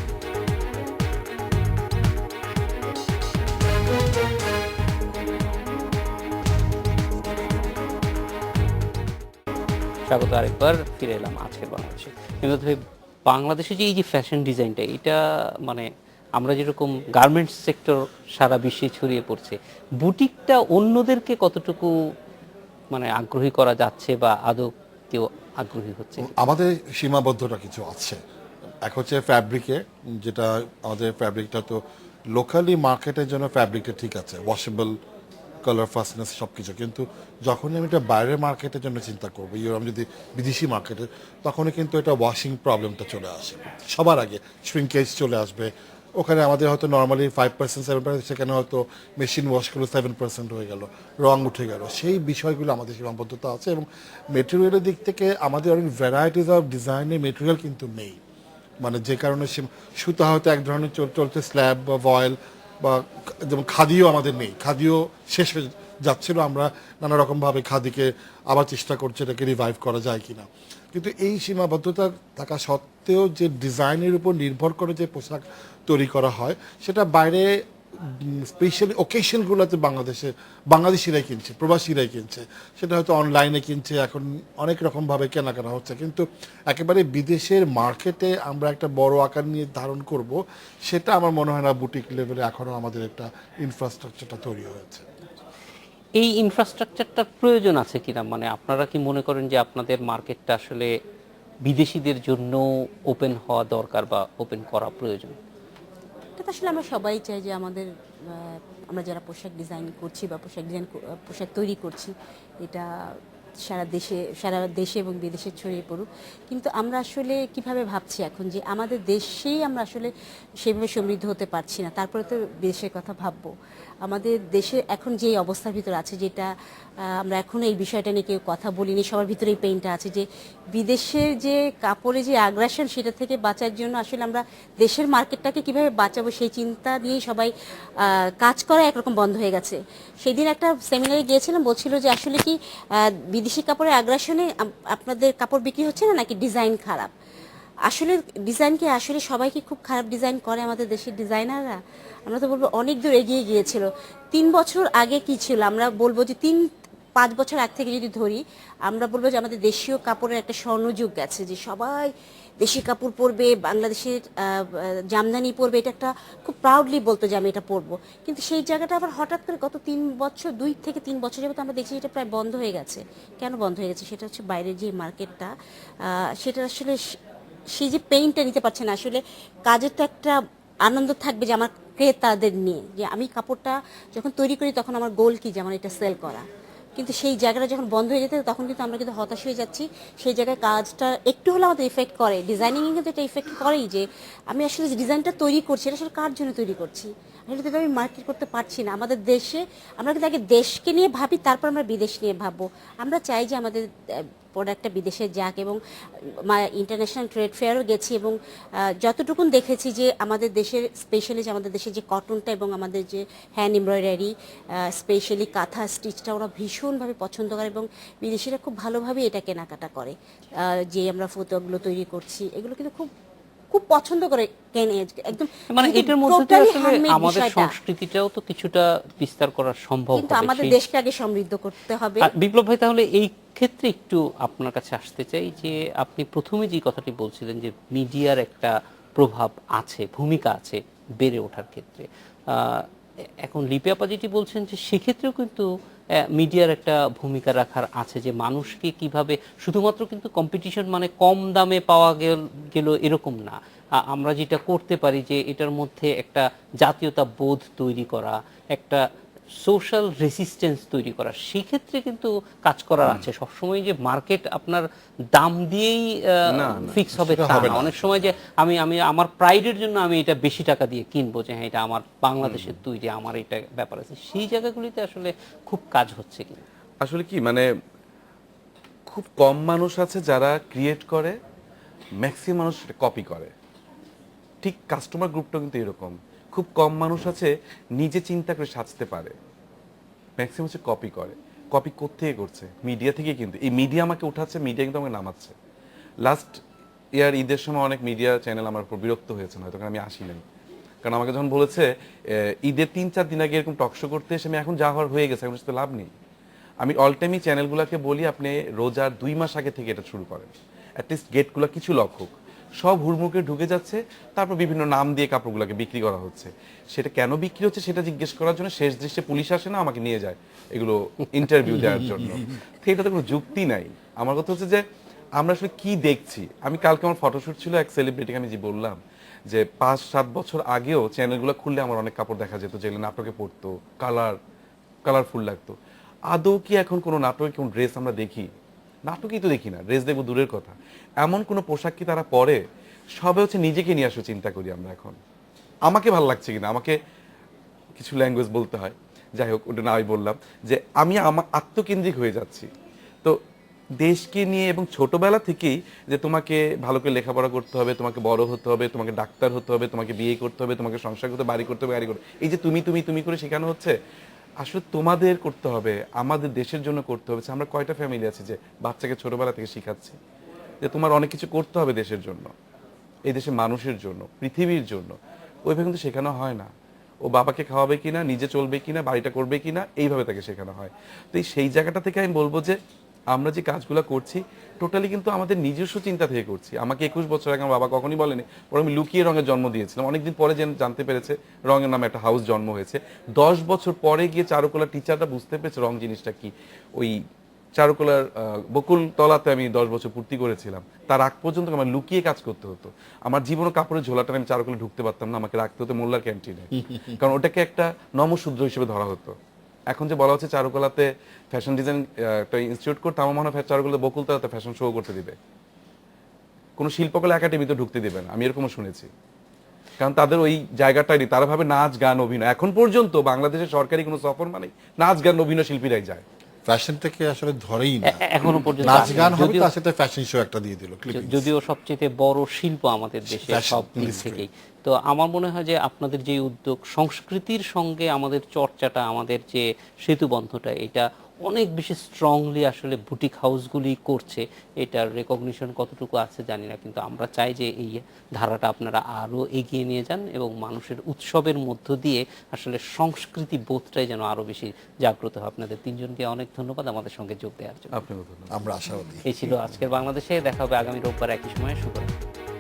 স্বাগত আরেকবার, ফিরে এলাম আজকের বাংলাদেশে। কিন্তু বাংলাদেশে যে এই যে ফ্যাশন ডিজাইনটা, এটা মানে আমরা যেরকম গার্মেন্টস সেক্টর সারা বিশ্বে ছড়িয়ে পড়ছে, বুটিকটা অন্যদেরকে কতটুকু মানে আগ্রহী করা যাচ্ছে বা আদৌ কেউ আগ্রহী হচ্ছে? আমাদের সীমাবদ্ধতা কিছু আছে। এক হচ্ছে ফ্যাব্রিকে, যেটা আমাদের ফ্যাব্রিকটা তো লোকালি মার্কেটের জন্য ফ্যাব্রিকটা ঠিক আছে, ওয়াশেবল, কালার ফাস্টনেস সব কিছু, কিন্তু যখনই আমি এটা বাইরের মার্কেটের জন্য চিন্তা করবো, আমি যদি বিদেশি মার্কেটে, তখনই কিন্তু এটা ওয়াশিং প্রবলেমটা চলে আসে সবার আগে, শ্রিঙ্কেজ চলে আসবে। ওখানে আমাদের হয়তো নর্মালি 5% 7%, সেখানে হয়তো মেশিন ওয়াশ করলে 7% হয়ে গেল, রং উঠে গেল। সেই বিষয়গুলো আমাদের সীমাবদ্ধতা আছে। এবং মেটেরিয়ালের দিক থেকে আমাদের অনেক ভ্যারাইটিস অফ ডিজাইনের মেটেরিয়াল কিন্তু নেই, মানে যে কারণে সুতা হয়তো এক ধরনের চলছে, স্ল্যাব বা ভয়েল বা যেমন খাদিও আমাদের নেই, খাদিও শেষ হয়ে যাচ্ছিল। আমরা নানা রকমভাবে খাদিকে আবার চেষ্টা করছি এটাকে রিভাইভ করা যায় কিনা, কিন্তু এই সীমাবদ্ধতা থাকা সত্ত্বেও যে ডিজাইনের উপর নির্ভর করে যে পোশাক তৈরি করা হয়, সেটা বাইরে স্পেশালি ওকেশনগুলোতে বাংলাদেশিরাই কিনছে, প্রবাসীরাই কিনছে, সেটা হয়তো অনলাইনে কিনছে, এখন অনেক রকমভাবে কেনাকাটা হচ্ছে। কিন্তু একেবারে বিদেশের মার্কেটে আমরা একটা বড় আকার নিয়ে ধারণ করব, সেটা আমার মনে হয় না বুটিক লেভেলে এখনও আমাদের একটা ইনফ্রাস্ট্রাকচারটা তৈরি হয়েছে। এই ইনফ্রাস্ট্রাকচারটার প্রয়োজন আছে কিনা, মানে আপনারা কি মনে করেন যে আপনাদের মার্কেটটা আসলে বিদেশিদের জন্য ওপেন হওয়া দরকার বা ওপেন করা প্রয়োজন? এটা তো আসলে আমরা সবাই চাই যে আমাদের আমরা যারা পোশাক ডিজাইন করছি বা পোশাক তৈরি করছি, এটা সারা দেশে এবং বিদেশে ছড়িয়ে পড়ুক, কিন্তু আমরা আসলে কিভাবে ভাবছি এখন যে আমাদের দেশেই আমরা আসলে সেভাবে সমৃদ্ধ হতে পারছি না, তারপরে তো বিদেশের কথা ভাববো। আমাদের দেশে এখন যে অবস্থার ভিতরে আছে, যেটা আমরা এখনো এই বিষয়টা নিয়ে কেউ কথা বলিনি, সবার ভিতরে এই পেইনটা আছে যে বিদেশের যে কাপড়ে যে আগ্রাসন, সেটা থেকে বাঁচার জন্য আসলে আমরা দেশের মার্কেটটাকে কিভাবে বাঁচাবো সেই চিন্তা নিয়েই সবাই কাজ করা একরকম বন্ধ হয়ে গেছে। সেদিন একটা সেমিনারে গিয়েছিলাম, বলছিল যে আসলে কি বিদেশি কাপড়ের আগ্রাসনে আপনাদের কাপড় বিক্রি হচ্ছে না, নাকি ডিজাইন খারাপ? আসলে ডিজাইন কি আসলে সবাই কি খুব খারাপ ডিজাইন করে আমাদের দেশের ডিজাইনাররা? আমরা তো বলবো অনেক দূর এগিয়ে গিয়েছিল। 3 বছর আগে কি ছিল, আমরা বলবো যে 5 বছর আগ থেকে যদি ধরি, আমরা বলবো যে আমাদের দেশীয় কাপড়ের একটা স্বর্ণযুগ গেছে, যে সবাই দেশি কাপড় পরবে, বাংলাদেশের জামদানি পরবে, এটা একটা খুব প্রাউডলি বলতো যে আমি এটা পরবো। কিন্তু সেই জায়গাটা আবার হঠাৎ করে গত 3 বছর, 2 থেকে 3 বছর যাবত আমরা দেখছি এটা প্রায় বন্ধ হয়ে গেছে। কেন বন্ধ হয়ে গেছে? সেটা হচ্ছে বাইরের যে মার্কেটটা, সেটা আসলে সেই যে পেইনটা নিতে পারছে না। আসলে কাজের তো একটা আনন্দ থাকবে যে আমার ক্রেতাদের নিয়ে, যে আমি কাপড়টা যখন তৈরি করি তখন আমার গোল কি, যে আমার এটা সেল করা। কিন্তু সেই জায়গাটা যখন বন্ধ হয়ে যেতে, তখন কিন্তু আমরা কিন্তু হতাশ হয়ে যাচ্ছি। সেই জায়গায় কাজটা একটু হলেও আমাদের ইফেক্ট করে, ডিজাইনিংয়ে কিন্তু এটা ইফেক্ট করেই, যে আমি আসলে যে ডিজাইনটা তৈরি করছি এটা আসলে কার জন্য তৈরি করছি, এটা তো আমি মার্কেট করতে পারছি না। আমাদের দেশে আমরা কিন্তু আগে দেশকে নিয়ে ভাবি, তারপর আমরা বিদেশ নিয়ে ভাববো। আমরা চাই যে আমাদের প্রোডাক্টটা বিদেশে যাক, এবং ইন্টারন্যাশনাল ট্রেড ফেয়ারও গেছি, এবং যতটুকুন দেখেছি যে আমাদের দেশের স্পেশালি যে আমাদের দেশের যে কটনটা এবং আমাদের যে হ্যান্ড এমব্রয়ডারি, স্পেশালি কাঁথা স্টিচটা ওরা ভীষণভাবে পছন্দ করে, এবং বিদেশিরা খুব ভালোভাবে এটা কেনাকাটা করে। যে আমরা ফতুয়াগুলো তৈরি করছি, এগুলো কিন্তু খুব খুব পছন্দ করে কেনে একদম। মানে কিন্তু এটার মধ্যে তো totally আসলে handmade আমাদের বিষয়টা। সংস্কৃতিটাও তো কিছুটা বিস্তার করা সম্ভব কিন্তু হবে। আমাদের সেই- দেশকে আগে সমৃদ্ধ করতে হবে। আর বিপ্লব ভাই, তাহলে এই ক্ষেত্রে একটু আপনার কাছে আসতে চাই যে আপনি প্রথমে যে কথাটি বলছিলেন যে মিডিয়ার একটা প্রভাব আছে, ভূমিকা আছে বেড়ে ওঠার ক্ষেত্রে। এখন লিপি আপা যেটি বলছেন যে সেক্ষেত্রেও কিন্তু মিডিয়ার একটা ভূমিকা রাখার আছে, যে মানুষকে কিভাবে শুধুমাত্র কিন্তু কম্পিটিশন মানে কম দামে পাওয়া গেল এরকম না। আমরা যেটা করতে পারি যে এটার মধ্যে একটা জাতীয়তা বোধ তৈরি করা, একটা সোশ্যাল রেসিস্টেন্স তৈরি করা, সেক্ষেত্রে কিন্তু কাজ করার আছে। সবসময় যে মার্কেট আপনার দাম দিয়েই না, ফিক্স হবে সেটা তা হবে না। না। অনেক সময় যে আমি আমি আমার প্রাইডের জন্য আমি এটা বেশি টাকা দিয়ে কিনবো, যে হ্যাঁ এটা আমার বাংলাদেশের তৈরি, আমার এটা ব্যাপার আছে, সেই জায়গাগুলিতে আসলে খুব কাজ হচ্ছে কিনা। আসলে কি মানে খুব কম মানুষ আছে যারা ক্রিয়েট করে, ম্যাক্সিমাম মানুষ কপি করে। ঠিক কাস্টমার গ্রুপটা কিন্তু এরকম, খুব কম মানুষ আছে নিজে চিন্তা করে সাজতে পারে, ম্যাক্সিমাম হচ্ছে কপি করে। কপি কোত্থেকে করছে? মিডিয়া থেকে। কিন্তু এই মিডিয়া আমাকে উঠাচ্ছে, মিডিয়া কিন্তু আমাকে নামাচ্ছে। লাস্ট ইয়ার ঈদের সময় অনেক মিডিয়া চ্যানেল আমার উপর বিরক্ত হয়েছে, হয়তো কারণ আমি আসি নাই। কারণ আমাকে যখন বলেছে ঈদের 3-4 দিন আগে এরকম টকশো করতে এসে, আমি এখন যা হওয়ার হয়ে গেছে, এখন সাথে লাভ নেই। আমি অল টাইমই চ্যানেলগুলোকে বলি আপনি রোজার 2 মাস আগে থেকে এটা শুরু করেন, অ্যাটলিস্ট গেটগুলো কিছু লক হোক। সব হুড়মুড়কে ঢুকে যাচ্ছে, তারপর বিভিন্ন নাম দিয়ে কাপড়গুলোকে বিক্রি করা হচ্ছে। সেটা কেন বিক্রি হচ্ছে সেটা জিজ্ঞেস করার জন্য শেষ দৃশ্যে পুলিশ আসে না, আমাকে নিয়ে যায় এগুলো ইন্টারভিউ দেওয়ার জন্য। তো এটাতে কোনো যুক্তি নাই। আমার কথা হচ্ছে যে আমরা আসলে কি দেখছি। আমি কালকে আমার ফটোশুট ছিল এক সেলিব্রিটিকে, আমি যে বললাম যে 5-7 বছর আগেও চ্যানেলগুলো খুললে আমার অনেক কাপড় দেখা যেত যেগুলো নাটকে পড়তো, কালারফুল লাগতো। আদৌ কি এখন কোনো নাটকে কোন ড্রেস আমরা দেখি? নাটকই তো দেখি না, ড্রেস দেখবো দূরের কথা। এমন কোনো পোশাক কি তারা পরে? সবে হচ্ছে নিজেকে নিয়ে আসো চিন্তা করি আমরা এখন, আমাকে ভালো লাগছে কিনা। আমাকে কিছু ল্যাঙ্গুয়েজ বলতে হয়, যাই হোক ওটা না, আমি বললাম যে আমি আমার আত্মকেন্দ্রিক হয়ে যাচ্ছি। তো দেশকে নিয়ে এবং ছোটবেলা থেকেই যে তোমাকে ভালো করে লেখাপড়া করতে হবে, তোমাকে বড় হতে হবে, তোমাকে ডাক্তার হতে হবে, তোমাকে বিয়ে করতে হবে, তোমাকে সংসার করতে, বাড়ি করতে হবে, গাড়ি করতে, এই যে তুমি তুমি তুমি করে শেখানো হচ্ছে। আসলে তোমাদের করতে হবে, আমাদের দেশের জন্য করতে হবে। আমরা কয়টা ফ্যামিলি আছে যে বাচ্চাকে ছোটবেলা থেকে শিখাচ্ছি যে তোমার অনেক কিছু করতে হবে দেশের জন্য, এই দেশের মানুষের জন্য, পৃথিবীর জন্য। ওইভাবে কিন্তু শেখানো হয় না। ও বাবাকে খাওয়াবে কিনা, নিজে চলবে কিনা, বাড়িটা করবে কিনা, এইভাবে তাকে শেখানো হয়। তো সেই জায়গাটা থেকে আমি বলবো যে আমরা যে কাজগুলো করছি টোটালি কিন্তু আমাদের নিজস্ব চিন্তা থেকে করছি। আমাকে 21 বছর আগে আমার বাবা কখনই বলেনি, পরে আমি লুকিয়ে রঙের জন্ম দিয়েছিলাম। অনেকদিন পরে জানতে পেরেছে রঙের নামে একটা হাউস জন্ম হয়েছে। 10 বছর পরে গিয়ে চারুকলার টিচারটা বুঝতে পেরেছে রং জিনিসটা কি। ওই চারুকলার বকুল তলাতে আমি 10 বছর পূর্তি করেছিলাম। তার আগ পর্যন্ত আমার লুকিয়ে কাজ করতে হতো। আমার জীবনে কাপড়ের ঝোলাটা আমি চারুকলা ঢুকতে পারতাম না, আমাকে রাখতে হতো মোল্লার ক্যান্টিনে, কারণ ওটাকে একটা নমশূদ্র হিসেবে ধরা হতো। এখন যে বলা হচ্ছে চারুকলাতে ফ্যাশন ডিজাইন একটা ইনস্টিটিউট করতে, আমার মনে হয় চারুকলাতে বকুলতলাতে ফ্যাশন শো করতে দিবে, কোনো শিল্পকলা একাডেমিতে ঢুকতে দিবে না, আমি এরকমও শুনেছি। কারণ তাদের ওই জায়গাটাই নেই, তারা ভাবে নাচ গান অভিনয়। এখন পর্যন্ত বাংলাদেশের সরকারি কোনো সফর মানে নাচ গান অভিনয় শিল্পীরাই যায়। ফ্যাশনটাকে আসলে ধরেই না, এখনো পর্যন্ত নাচ আসেনি। গান হবে, যদিও- তার সাথে ফ্যাশন শো একটা দিয়ে দিল, clippings। যদিও সবচেয়ে বড় শিল্প আমাদের দেশে Fashion সব দিক industry। থেকেই। তো আমার মনে হয় যে আপনাদের যে উদ্যোগ, সংস্কৃতির সঙ্গে আমাদের চর্চাটা, আমাদের যে সেতুবন্ধটা, এটা অনেক বেশি স্ট্রংলি আসলে বুটিক হাউসগুলি করছে। এটার রেকগনিশন কতটুকু আছে জানি না, কিন্তু আমরা চাই যে এই ধারাটা আপনারা আরো এগিয়ে নিয়ে যান এবং মানুষের উৎসবের মধ্য দিয়ে আসলে সংস্কৃতি বোধটাই যেন আরো বেশি জাগ্রত হয়। আপনাদের তিনজনকে অনেক ধন্যবাদ আমাদের সঙ্গে যোগ দেওয়ার জন্য। আপনাকে ধন্যবাদ। আমরা আশাবাদী। এই ছিল আজকের বাংলাদেশে। দেখা হবে আগামী রোববার একই সময়ে। শুভ রাত্রি।